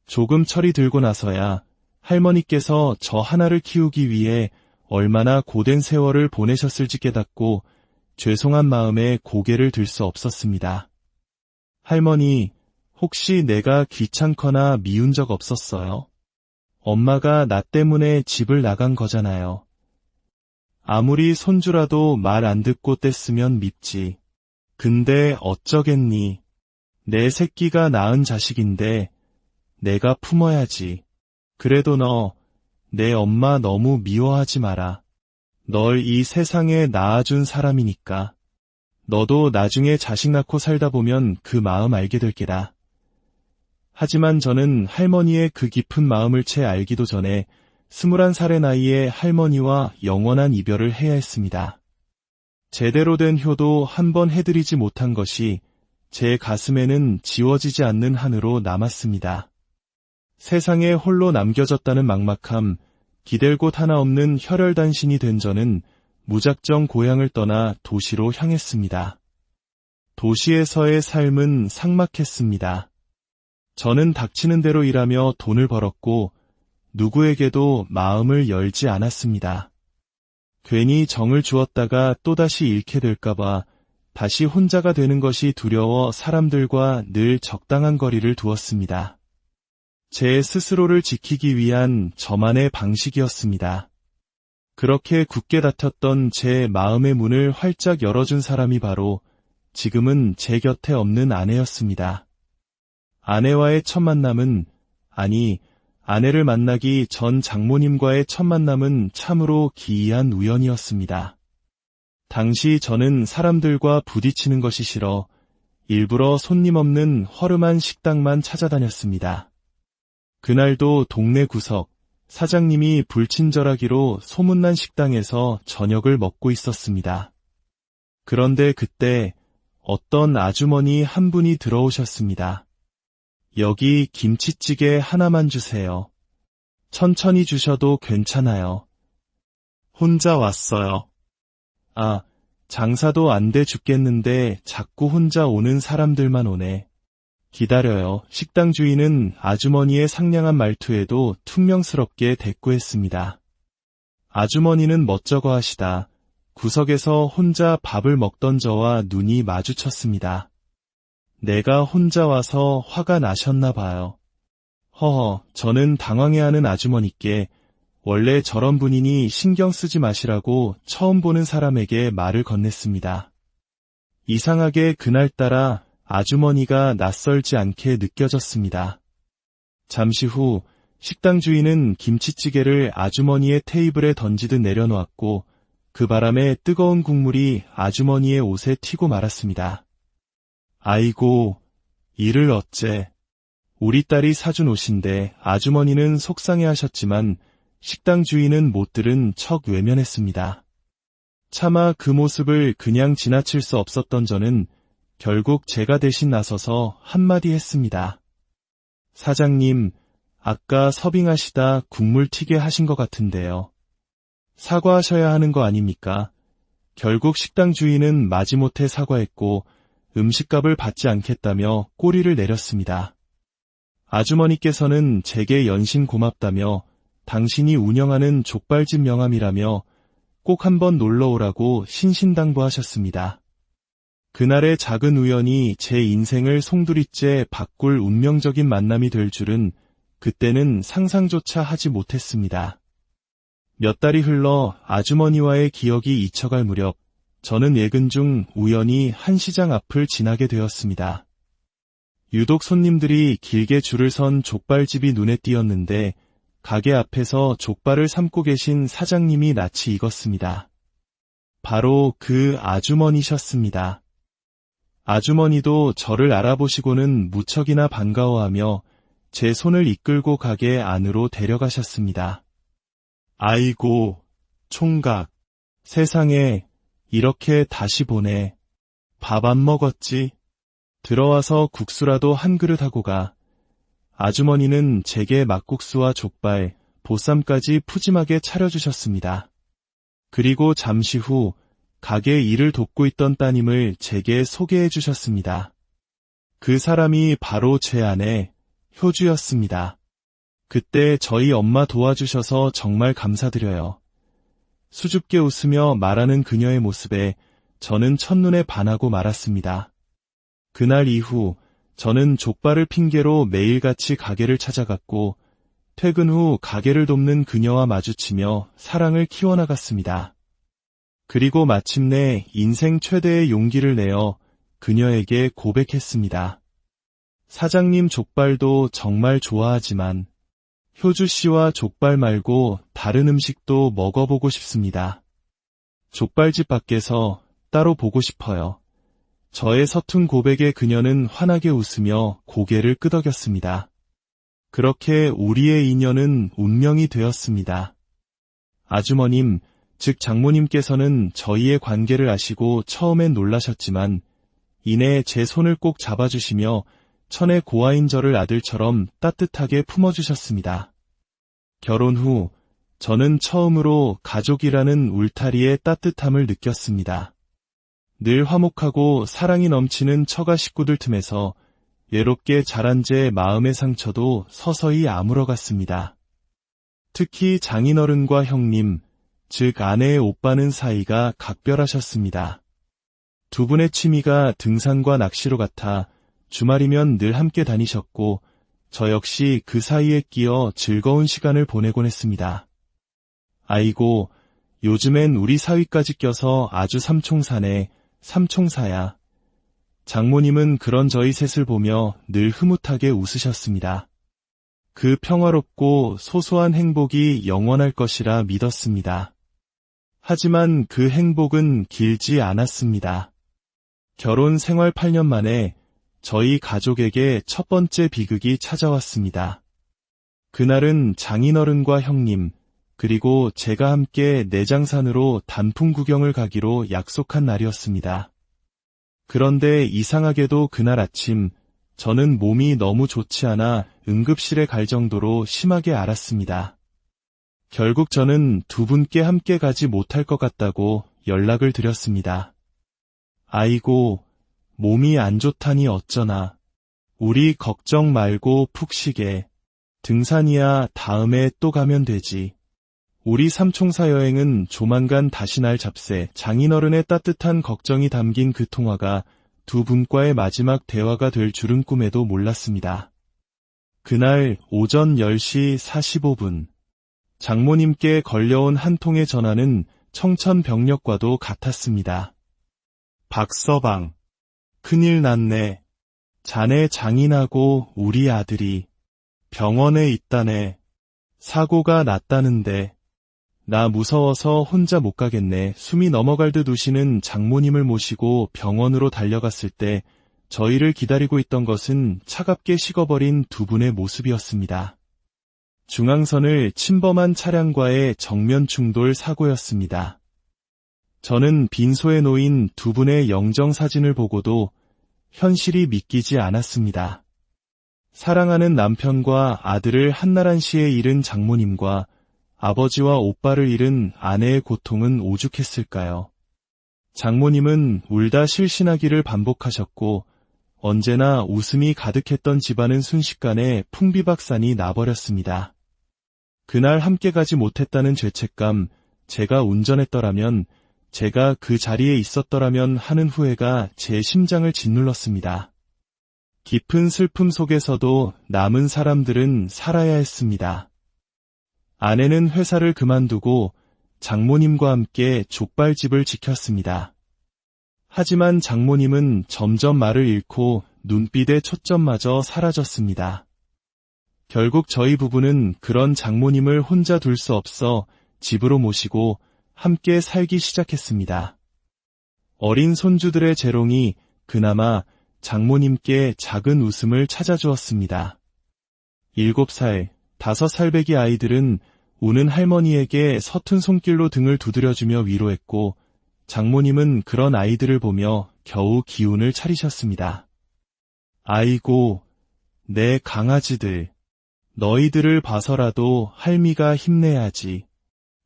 조금 철이 들고 나서야 할머니께서 저 하나를 키우기 위해 얼마나 고된 세월을 보내셨을지 깨닫고 죄송한 마음에 고개를 들 수 없었습니다. 할머니, 혹시 내가 귀찮거나 미운 적 없었어요? 엄마가 나 때문에 집을 나간 거잖아요. 아무리 손주라도 말 안 듣고 뗐으면 밉지. 근데 어쩌겠니? 내 새끼가 낳은 자식인데 내가 품어야지. 그래도 너, 내 엄마 너무 미워하지 마라. 널 이 세상에 낳아준 사람이니까. 너도 나중에 자식 낳고 살다 보면 그 마음 알게 될 게다. 하지만 저는 할머니의 그 깊은 마음을 채 알기도 전에 21살의 나이에 할머니와 영원한 이별을 해야 했습니다. 제대로 된 효도 한 번 해드리지 못한 것이 제 가슴에는 지워지지 않는 한으로 남았습니다. 세상에 홀로 남겨졌다는 막막함, 기댈 곳 하나 없는 혈혈단신이 된 저는 무작정 고향을 떠나 도시로 향했습니다. 도시에서의 삶은 삭막했습니다. 저는 닥치는 대로 일하며 돈을 벌었고 누구에게도 마음을 열지 않았습니다. 괜히 정을 주었다가 또다시 잃게 될까봐 다시 혼자가 되는 것이 두려워 사람들과 늘 적당한 거리를 두었습니다. 제 스스로를 지키기 위한 저만의 방식이었습니다. 그렇게 굳게 닫혔던 제 마음의 문을 활짝 열어준 사람이 바로 지금은 제 곁에 없는 아내였습니다. 아내와의 첫 만남은, 아니, 아내를 만나기 전 장모님과의 첫 만남은 참으로 기이한 우연이었습니다. 당시 저는 사람들과 부딪히는 것이 싫어 일부러 손님 없는 허름한 식당만 찾아다녔습니다. 그날도 동네 구석, 사장님이 불친절하기로 소문난 식당에서 저녁을 먹고 있었습니다. 그런데 그때 어떤 아주머니 한 분이 들어오셨습니다. 여기 김치찌개 하나만 주세요. 천천히 주셔도 괜찮아요. 혼자 왔어요. 아, 장사도 안 돼 죽겠는데 자꾸 혼자 오는 사람들만 오네. 기다려요. 식당 주인은 아주머니의 상냥한 말투에도 퉁명스럽게 대꾸했습니다. 아주머니는 멋쩍어 하시다 구석에서 혼자 밥을 먹던 저와 눈이 마주쳤습니다. 내가 혼자 와서 화가 나셨나 봐요. 허허, 저는 당황해하는 아주머니께 원래 저런 분이니 신경 쓰지 마시라고 처음 보는 사람에게 말을 건넸습니다. 이상하게 그날따라 아주머니가 낯설지 않게 느껴졌습니다. 잠시 후 식당 주인은 김치찌개를 아주머니의 테이블에 던지듯 내려놓았고 그 바람에 뜨거운 국물이 아주머니의 옷에 튀고 말았습니다. 아이고, 이를 어째. 우리 딸이 사준 옷인데 아주머니는 속상해하셨지만 식당 주인은 못 들은 척 외면했습니다. 차마 그 모습을 그냥 지나칠 수 없었던 저는 결국 제가 대신 나서서 한마디 했습니다. 사장님, 아까 서빙하시다 국물 튀게 하신 것 같은데요. 사과하셔야 하는 거 아닙니까? 결국 식당 주인은 마지못해 사과했고 음식값을 받지 않겠다며 꼬리를 내렸습니다. 아주머니께서는 제게 연신 고맙다며 당신이 운영하는 족발집 명함이라며 꼭 한번 놀러오라고 신신당부하셨습니다. 그날의 작은 우연이 제 인생을 송두리째 바꿀 운명적인 만남이 될 줄은 그때는 상상조차 하지 못했습니다. 몇 달이 흘러 아주머니와의 기억이 잊혀갈 무렵 저는 예근 중 우연히 한 시장 앞을 지나게 되었습니다. 유독 손님들이 길게 줄을 선 족발집이 눈에 띄었는데 가게 앞에서 족발을 삶고 계신 사장님이 낯이 익었습니다. 바로 그 아주머니셨습니다. 아주머니도 저를 알아보시고는 무척이나 반가워하며 제 손을 이끌고 가게 안으로 데려가셨습니다. 아이고, 총각. 세상에 이렇게 다시 보네. 밥 안 먹었지? 들어와서 국수라도 한 그릇 하고 가. 아주머니는 제게 막국수와 족발, 보쌈까지 푸짐하게 차려주셨습니다. 그리고 잠시 후 가게 일을 돕고 있던 따님을 제게 소개해 주셨습니다. 그 사람이 바로 제 아내 효주였습니다. 그때 저희 엄마 도와주셔서 정말 감사드려요. 수줍게 웃으며 말하는 그녀의 모습에 저는 첫눈에 반하고 말았습니다. 그날 이후 저는 족발을 핑계로 매일같이 가게를 찾아갔고 퇴근 후 가게를 돕는 그녀와 마주치며 사랑을 키워나갔습니다. 그리고 마침내 인생 최대의 용기를 내어 그녀에게 고백했습니다. 사장님 족발도 정말 좋아하지만 효주 씨와 족발 말고 다른 음식도 먹어보고 싶습니다. 족발집 밖에서 따로 보고 싶어요. 저의 서툰 고백에 그녀는 환하게 웃으며 고개를 끄덕였습니다. 그렇게 우리의 인연은 운명이 되었습니다. 아주머님, 즉 장모님께서는 저희의 관계를 아시고 처음엔 놀라셨지만 이내 제 손을 꼭 잡아주시며 천의 고아인 저를 아들처럼 따뜻하게 품어주셨습니다. 결혼 후 저는 처음으로 가족이라는 울타리의 따뜻함을 느꼈습니다. 늘 화목하고 사랑이 넘치는 처가 식구들 틈에서 외롭게 자란 제 마음의 상처도 서서히 아물어갔습니다. 특히 장인어른과 형님, 즉 아내의 오빠는 사이가 각별하셨습니다. 두 분의 취미가 등산과 낚시로 같아 주말이면 늘 함께 다니셨고 저 역시 그 사이에 끼어 즐거운 시간을 보내곤 했습니다. 아이고, 요즘엔 우리 사위까지 껴서 아주 삼총사네, 삼총사야. 장모님은 그런 저희 셋을 보며 늘 흐뭇하게 웃으셨습니다. 그 평화롭고 소소한 행복이 영원할 것이라 믿었습니다. 하지만 그 행복은 길지 않았습니다. 결혼 생활 8년 만에 저희 가족에게 첫 번째 비극이 찾아왔습니다. 그날은 장인어른과 형님, 그리고 제가 함께 내장산으로 단풍 구경을 가기로 약속한 날이었습니다. 그런데 이상하게도 그날 아침 저는 몸이 너무 좋지 않아 응급실에 갈 정도로 심하게 앓았습니다. 결국 저는 두 분께 함께 가지 못할 것 같다고 연락을 드렸습니다. 아이고, 몸이 안 좋다니 어쩌나. 우리 걱정 말고 푹 쉬게. 등산이야 다음에 또 가면 되지. 우리 삼총사 여행은 조만간 다시 날 잡세. 장인어른의 따뜻한 걱정이 담긴 그 통화가 두 분과의 마지막 대화가 될 줄은 꿈에도 몰랐습니다. 그날 오전 10시 45분 장모님께 걸려온 한 통의 전화는 청천벽력과도 같았습니다. 박서방, 큰일 났네. 자네 장인하고 우리 아들이 병원에 있다네. 사고가 났다는데. 나 무서워서 혼자 못 가겠네. 숨이 넘어갈 듯 우시는 장모님을 모시고 병원으로 달려갔을 때 저희를 기다리고 있던 것은 차갑게 식어버린 두 분의 모습이었습니다. 중앙선을 침범한 차량과의 정면 충돌 사고였습니다. 저는 빈소에 놓인 두 분의 영정사진을 보고도 현실이 믿기지 않았습니다. 사랑하는 남편과 아들을 한나란시에 잃은 장모님과 아버지와 오빠를 잃은 아내의 고통은 오죽했을까요? 장모님은 울다 실신하기를 반복하셨고 언제나 웃음이 가득했던 집안은 순식간에 풍비박산이 나버렸습니다. 그날 함께 가지 못했다는 죄책감, 제가 운전했더라면, 제가 그 자리에 있었더라면 하는 후회가 제 심장을 짓눌렀습니다. 깊은 슬픔 속에서도 남은 사람들은 살아야 했습니다. 아내는 회사를 그만두고 장모님과 함께 족발집을 지켰습니다. 하지만 장모님은 점점 말을 잃고 눈빛의 초점마저 사라졌습니다. 결국 저희 부부는 그런 장모님을 혼자 둘 수 없어 집으로 모시고 함께 살기 시작했습니다. 어린 손주들의 재롱이 그나마 장모님께 작은 웃음을 찾아주었습니다. 7살, 5살 배기 아이들은 우는 할머니에게 서툰 손길로 등을 두드려주며 위로했고 장모님은 그런 아이들을 보며 겨우 기운을 차리셨습니다. 아이고, 내 강아지들, 너희들을 봐서라도 할미가 힘내야지.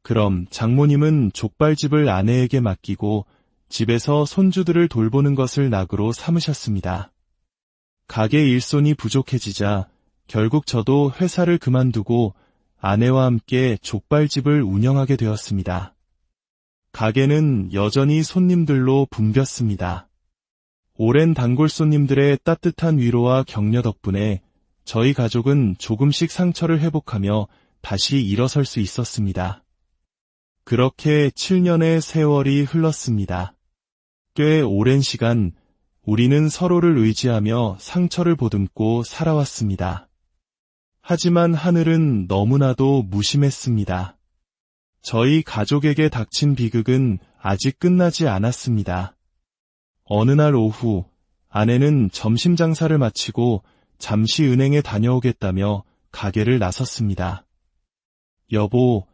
그럼 장모님은 족발집을 아내에게 맡기고 집에서 손주들을 돌보는 것을 낙으로 삼으셨습니다. 가게 일손이 부족해지자 결국 저도 회사를 그만두고 아내와 함께 족발집을 운영하게 되었습니다. 가게는 여전히 손님들로 붐볐습니다. 오랜 단골 손님들의 따뜻한 위로와 격려 덕분에 저희 가족은 조금씩 상처를 회복하며 다시 일어설 수 있었습니다. 그렇게 7년의 세월이 흘렀습니다. 꽤 오랜 시간 우리는 서로를 의지하며 상처를 보듬고 살아왔습니다. 하지만 하늘은 너무나도 무심했습니다. 저희 가족에게 닥친 비극은 아직 끝나지 않았습니다. 어느 날 오후 아내는 점심 장사를 마치고 잠시 은행에 다녀오겠다며 가게를 나섰습니다. 여보,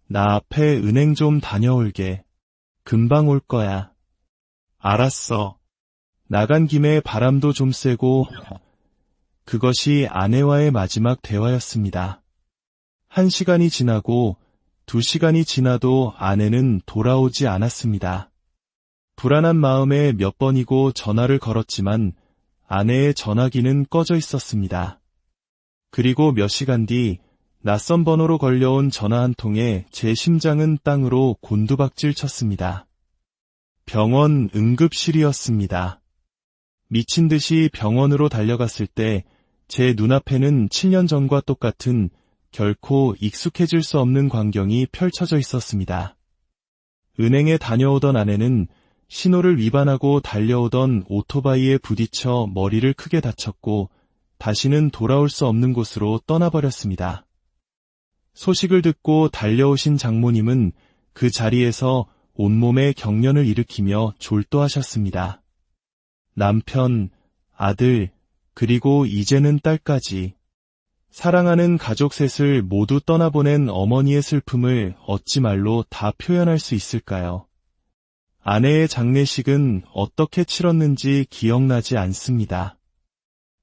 나 앞에 은행 좀 다녀올게. 금방 올 거야. 알았어. 나간 김에 바람도 좀 쐬고. 그것이 아내와의 마지막 대화였습니다. 1시간이 지나고 2시간이 지나도 아내는 돌아오지 않았습니다. 불안한 마음에 몇 번이고 전화를 걸었지만 아내의 전화기는 꺼져 있었습니다. 그리고 몇 시간 뒤 낯선 번호로 걸려온 전화 한 통에 제 심장은 땅으로 곤두박질 쳤습니다. 병원 응급실이었습니다. 미친 듯이 병원으로 달려갔을 때 제 눈앞에는 7년 전과 똑같은 결코 익숙해질 수 없는 광경이 펼쳐져 있었습니다. 은행에 다녀오던 아내는 신호를 위반하고 달려오던 오토바이에 부딪혀 머리를 크게 다쳤고 다시는 돌아올 수 없는 곳으로 떠나버렸습니다. 소식을 듣고 달려오신 장모님은 그 자리에서 온몸에 경련을 일으키며 졸도하셨습니다. 남편, 아들, 그리고 이제는 딸까지 사랑하는 가족 셋을 모두 떠나보낸 어머니의 슬픔을 어찌 말로 다 표현할 수 있을까요? 아내의 장례식은 어떻게 치렀는지 기억나지 않습니다.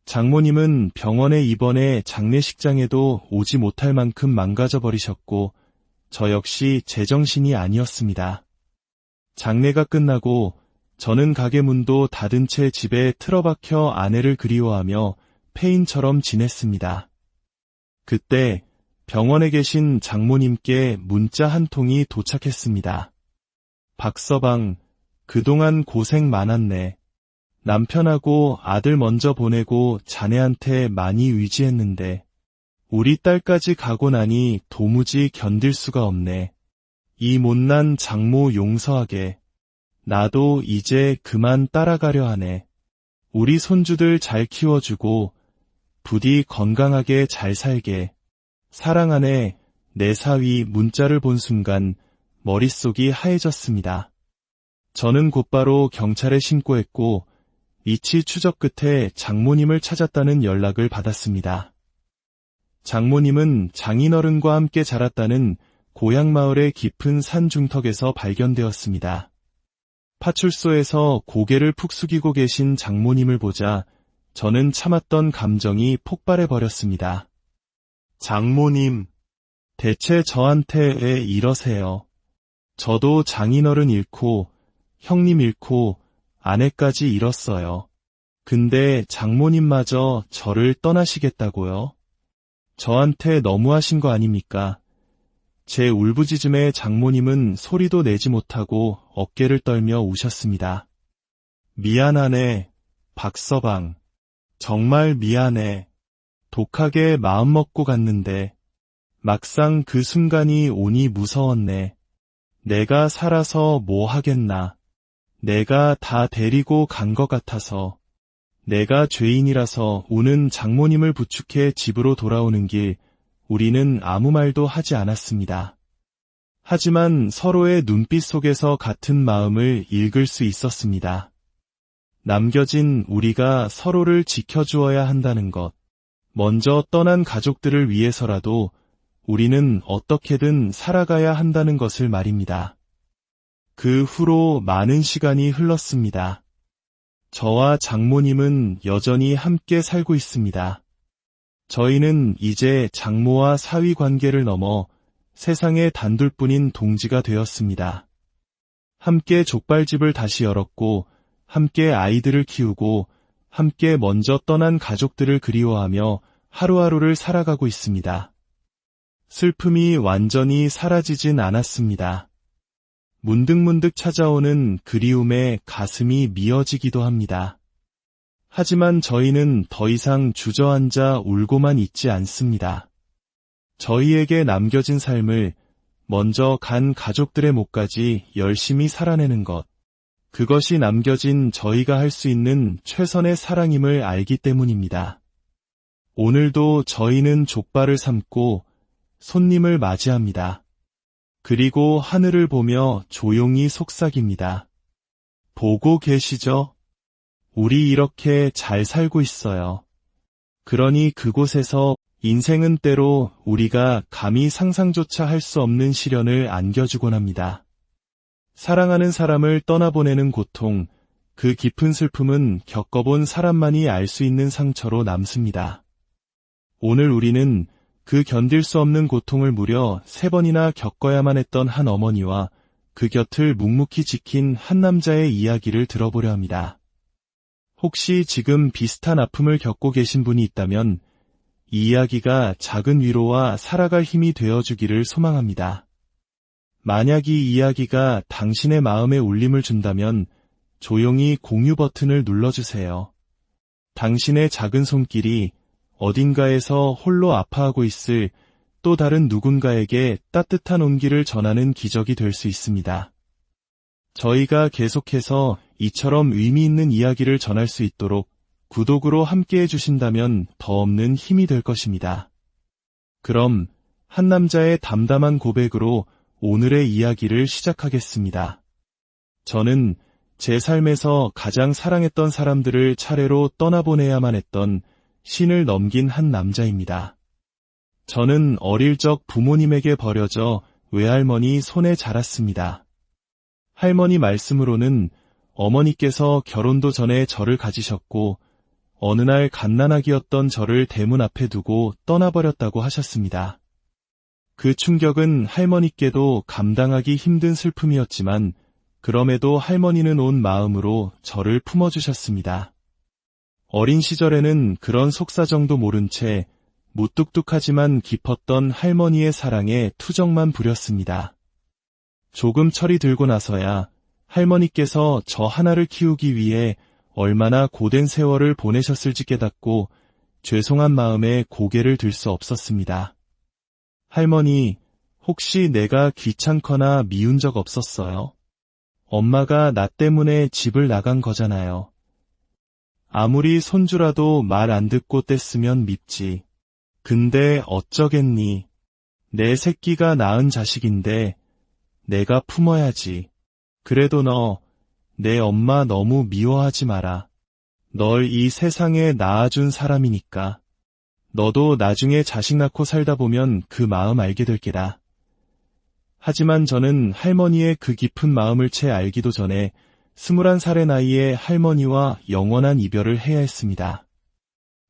장모님은 병원에 입원해 장례식장에도 오지 못할 만큼 망가져버리셨고 저 역시 제정신이 아니었습니다. 장례가 끝나고 저는 가게 문도 닫은 채 집에 틀어박혀 아내를 그리워하며 폐인처럼 지냈습니다. 그때 병원에 계신 장모님께 문자 한 통이 도착했습니다. 박서방, 그동안 고생 많았네. 남편하고 아들 먼저 보내고 자네한테 많이 의지했는데 우리 딸까지 가고 나니 도무지 견딜 수가 없네. 이 못난 장모 용서하게. 나도 이제 그만 따라가려 하네. 우리 손주들 잘 키워주고 부디 건강하게 잘 살게. 사랑하네. 내 사위 문자를 본 순간 머릿속이 하얘졌습니다. 저는 곧바로 경찰에 신고했고 이치 추적 끝에 장모님을 찾았다는 연락을 받았습니다. 장모님은 장인어른과 함께 자랐다는 고향 마을의 깊은 산 중턱에서 발견되었습니다. 파출소에서 고개를 푹 숙이고 계신 장모님을 보자 저는 참았던 감정이 폭발해 버렸습니다. 장모님, 대체 저한테 왜 이러세요? 저도 장인어른 잃고 형님 잃고 아내까지 잃었어요. 근데 장모님마저 저를 떠나시겠다고요? 저한테 너무하신 거 아닙니까? 제 울부짖음에 장모님은 소리도 내지 못하고 어깨를 떨며 우셨습니다. 미안하네, 박서방. 정말 미안해. 독하게 마음먹고 갔는데 막상 그 순간이 오니 무서웠네. 내가 살아서 뭐 하겠나. 내가 다 데리고 간 것 같아서. 내가 죄인이라서 우는 장모님을 부축해 집으로 돌아오는 길 우리는 아무 말도 하지 않았습니다. 하지만 서로의 눈빛 속에서 같은 마음을 읽을 수 있었습니다. 남겨진 우리가 서로를 지켜주어야 한다는 것. 먼저 떠난 가족들을 위해서라도 우리는 어떻게든 살아가야 한다는 것을 말입니다. 그 후로 많은 시간이 흘렀습니다. 저와 장모님은 여전히 함께 살고 있습니다. 저희는 이제 장모와 사위 관계를 넘어 세상에 단둘뿐인 동지가 되었습니다. 함께 족발집을 다시 열었고 함께 아이들을 키우고 함께 먼저 떠난 가족들을 그리워하며 하루하루를 살아가고 있습니다. 슬픔이 완전히 사라지진 않았습니다. 문득문득 찾아오는 그리움에 가슴이 미어지기도 합니다. 하지만 저희는 더 이상 주저앉아 울고만 있지 않습니다. 저희에게 남겨진 삶을 먼저 간 가족들의 몫까지 열심히 살아내는 것. 그것이 남겨진 저희가 할 수 있는 최선의 사랑임을 알기 때문입니다. 오늘도 저희는 족발을 삶고 손님을 맞이합니다. 그리고 하늘을 보며 조용히 속삭입니다. 보고 계시죠? 우리 이렇게 잘 살고 있어요. 그러니 그곳에서 인생은 때로 우리가 감히 상상조차 할 수 없는 시련을 안겨주곤 합니다. 사랑하는 사람을 떠나보내는 고통, 그 깊은 슬픔은 겪어본 사람만이 알 수 있는 상처로 남습니다. 오늘 우리는 그 견딜 수 없는 고통을 무려 3번이나 겪어야만 했던 한 어머니와 그 곁을 묵묵히 지킨 한 남자의 이야기를 들어보려 합니다. 혹시 지금 비슷한 아픔을 겪고 계신 분이 있다면 이 이야기가 작은 위로와 살아갈 힘이 되어주기를 소망합니다. 만약 이 이야기가 당신의 마음에 울림을 준다면 조용히 공유 버튼을 눌러주세요. 당신의 작은 손길이 어딘가에서 홀로 아파하고 있을 또 다른 누군가에게 따뜻한 온기를 전하는 기적이 될 수 있습니다. 저희가 계속해서 이처럼 의미 있는 이야기를 전할 수 있도록 구독으로 함께해 주신다면 더 없는 힘이 될 것입니다. 그럼 한 남자의 담담한 고백으로 오늘의 이야기를 시작하겠습니다. 저는 제 삶에서 가장 사랑했던 사람들을 차례로 떠나보내야만 했던 신을 넘긴 한 남자입니다. 저는 어릴 적 부모님에게 버려져 외할머니 손에 자랐습니다. 할머니 말씀으로는 어머니께서 결혼도 전에 저를 가지셨고 어느 날 갓난아기였던 저를 대문 앞에 두고 떠나버렸다고 하셨습니다. 그 충격은 할머니께도 감당하기 힘든 슬픔이었지만 그럼에도 할머니는 온 마음으로 저를 품어주셨습니다. 어린 시절에는 그런 속사정도 모른 채 무뚝뚝하지만 깊었던 할머니의 사랑에 투정만 부렸습니다. 조금 철이 들고 나서야 할머니께서 저 하나를 키우기 위해 얼마나 고된 세월을 보내셨을지 깨닫고 죄송한 마음에 고개를 들 수 없었습니다. 할머니, 혹시 내가 귀찮거나 미운 적 없었어요? 엄마가 나 때문에 집을 나간 거잖아요. 아무리 손주라도 말 안 듣고 뗐으면 밉지. 근데 어쩌겠니. 내 새끼가 낳은 자식인데 내가 품어야지. 그래도 너, 내 엄마 너무 미워하지 마라. 널 이 세상에 낳아준 사람이니까. 너도 나중에 자식 낳고 살다 보면 그 마음 알게 될 게다. 하지만 저는 할머니의 그 깊은 마음을 채 알기도 전에 21살의 나이에 할머니와 영원한 이별을 해야 했습니다.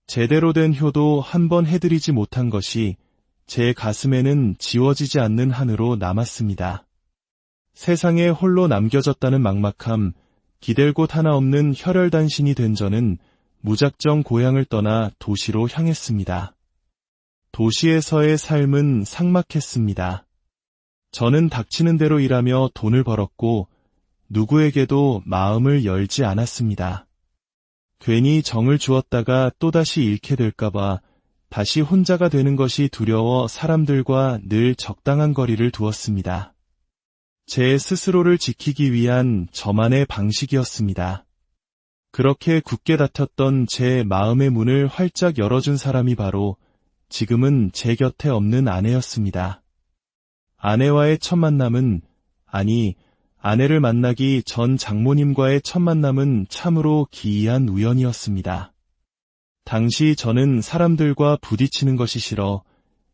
제대로 된 효도 한 번 해드리지 못한 것이 제 가슴에는 지워지지 않는 한으로 남았습니다. 세상에 홀로 남겨졌다는 막막함, 기댈 곳 하나 없는 혈혈단신이 된 저는 무작정 고향을 떠나 도시로 향했습니다. 도시에서의 삶은 삭막했습니다. 저는 닥치는 대로 일하며 돈을 벌었고 누구에게도 마음을 열지 않았습니다. 괜히 정을 주었다가 또다시 잃게 될까봐 다시 혼자가 되는 것이 두려워 사람들과 늘 적당한 거리를 두었습니다. 제 스스로를 지키기 위한 저만의 방식이었습니다. 그렇게 굳게 닫혔던 제 마음의 문을 활짝 열어준 사람이 바로 지금은 제 곁에 없는 아내였습니다. 아내와의 첫 만남은, 아니, 아내를 만나기 전 장모님과의 첫 만남은 참으로 기이한 우연이었습니다. 당시 저는 사람들과 부딪히는 것이 싫어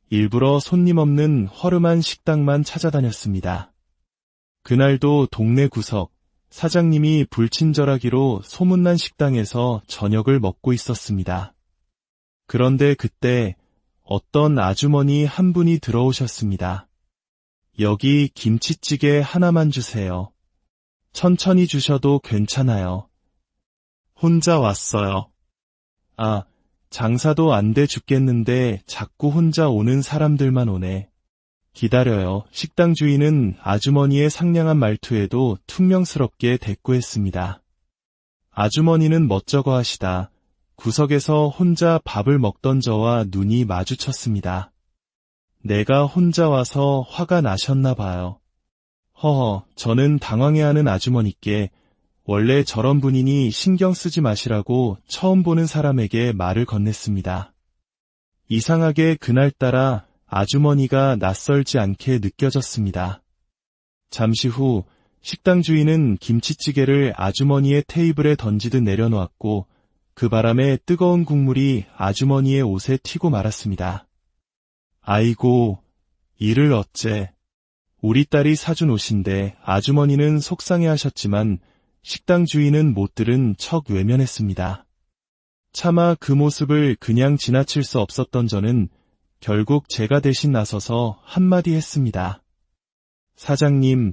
일부러 손님 없는 허름한 식당만 찾아다녔습니다. 그날도 동네 구석, 사장님이 불친절하기로 소문난 식당에서 저녁을 먹고 있었습니다. 그런데 그때 어떤 아주머니 한 분이 들어오셨습니다. 여기 김치찌개 하나만 주세요. 천천히 주셔도 괜찮아요. 혼자 왔어요. 아, 장사도 안 돼 죽겠는데 자꾸 혼자 오는 사람들만 오네. 기다려요. 식당 주인은 아주머니의 상냥한 말투에도 퉁명스럽게 대꾸했습니다. 아주머니는 멋쩍어 하시다 구석에서 혼자 밥을 먹던 저와 눈이 마주쳤습니다. 내가 혼자 와서 화가 나셨나 봐요. 허허, 저는 당황해하는 아주머니께 원래 저런 분이니 신경 쓰지 마시라고 처음 보는 사람에게 말을 건넸습니다. 이상하게 그날따라 아주머니가 낯설지 않게 느껴졌습니다. 잠시 후 식당 주인은 김치찌개를 아주머니의 테이블에 던지듯 내려놓았고 그 바람에 뜨거운 국물이 아주머니의 옷에 튀고 말았습니다. 아이고, 이를 어째. 우리 딸이 사준 옷인데 아주머니는 속상해하셨지만 식당 주인은 못 들은 척 외면했습니다. 차마 그 모습을 그냥 지나칠 수 없었던 저는 결국 제가 대신 나서서 한마디 했습니다. 사장님,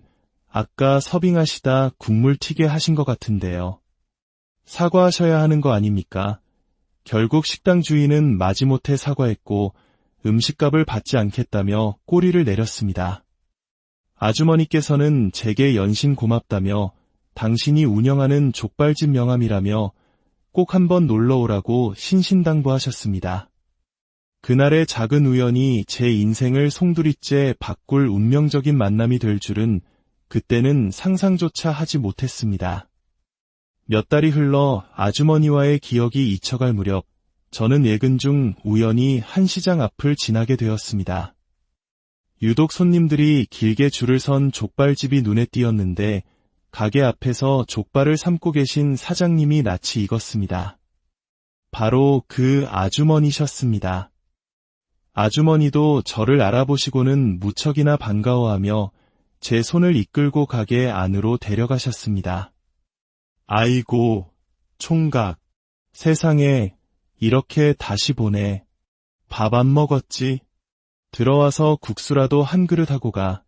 아까 서빙하시다 국물 튀게 하신 것 같은데요. 사과하셔야 하는 거 아닙니까? 결국 식당 주인은 마지못해 사과했고 음식값을 받지 않겠다며 꼬리를 내렸습니다. 아주머니께서는 제게 연신 고맙다며 당신이 운영하는 족발집 명함이라며 꼭 한번 놀러오라고 신신당부하셨습니다. 그날의 작은 우연이 제 인생을 송두리째 바꿀 운명적인 만남이 될 줄은 그때는 상상조차 하지 못했습니다. 몇 달이 흘러 아주머니와의 기억이 잊혀갈 무렵 저는 예근 중 우연히 한 시장 앞을 지나게 되었습니다. 유독 손님들이 길게 줄을 선 족발집이 눈에 띄었는데 가게 앞에서 족발을 삶고 계신 사장님이 낯이 익었습니다. 바로 그 아주머니셨습니다. 아주머니도 저를 알아보시고는 무척이나 반가워하며 제 손을 이끌고 가게 안으로 데려가셨습니다. 아이고, 총각, 세상에 이렇게 다시 보네. 밥 안 먹었지? 들어와서 국수라도 한 그릇 하고 가.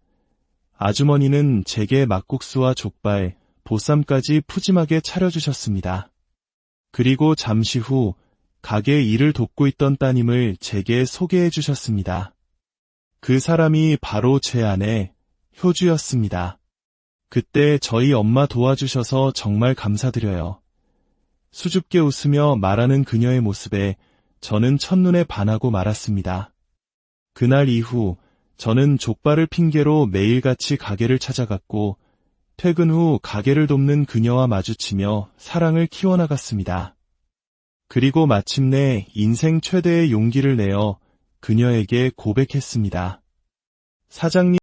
아주머니는 제게 막국수와 족발, 보쌈까지 푸짐하게 차려주셨습니다. 그리고 잠시 후 가게 일을 돕고 있던 따님을 제게 소개해 주셨습니다. 그 사람이 바로 제 아내, 효주였습니다. 그때 저희 엄마 도와주셔서 정말 감사드려요. 수줍게 웃으며 말하는 그녀의 모습에 저는 첫눈에 반하고 말았습니다. 그날 이후 저는 족발을 핑계로 매일같이 가게를 찾아갔고 퇴근 후 가게를 돕는 그녀와 마주치며 사랑을 키워나갔습니다. 그리고 마침내 인생 최대의 용기를 내어 그녀에게 고백했습니다. 사장님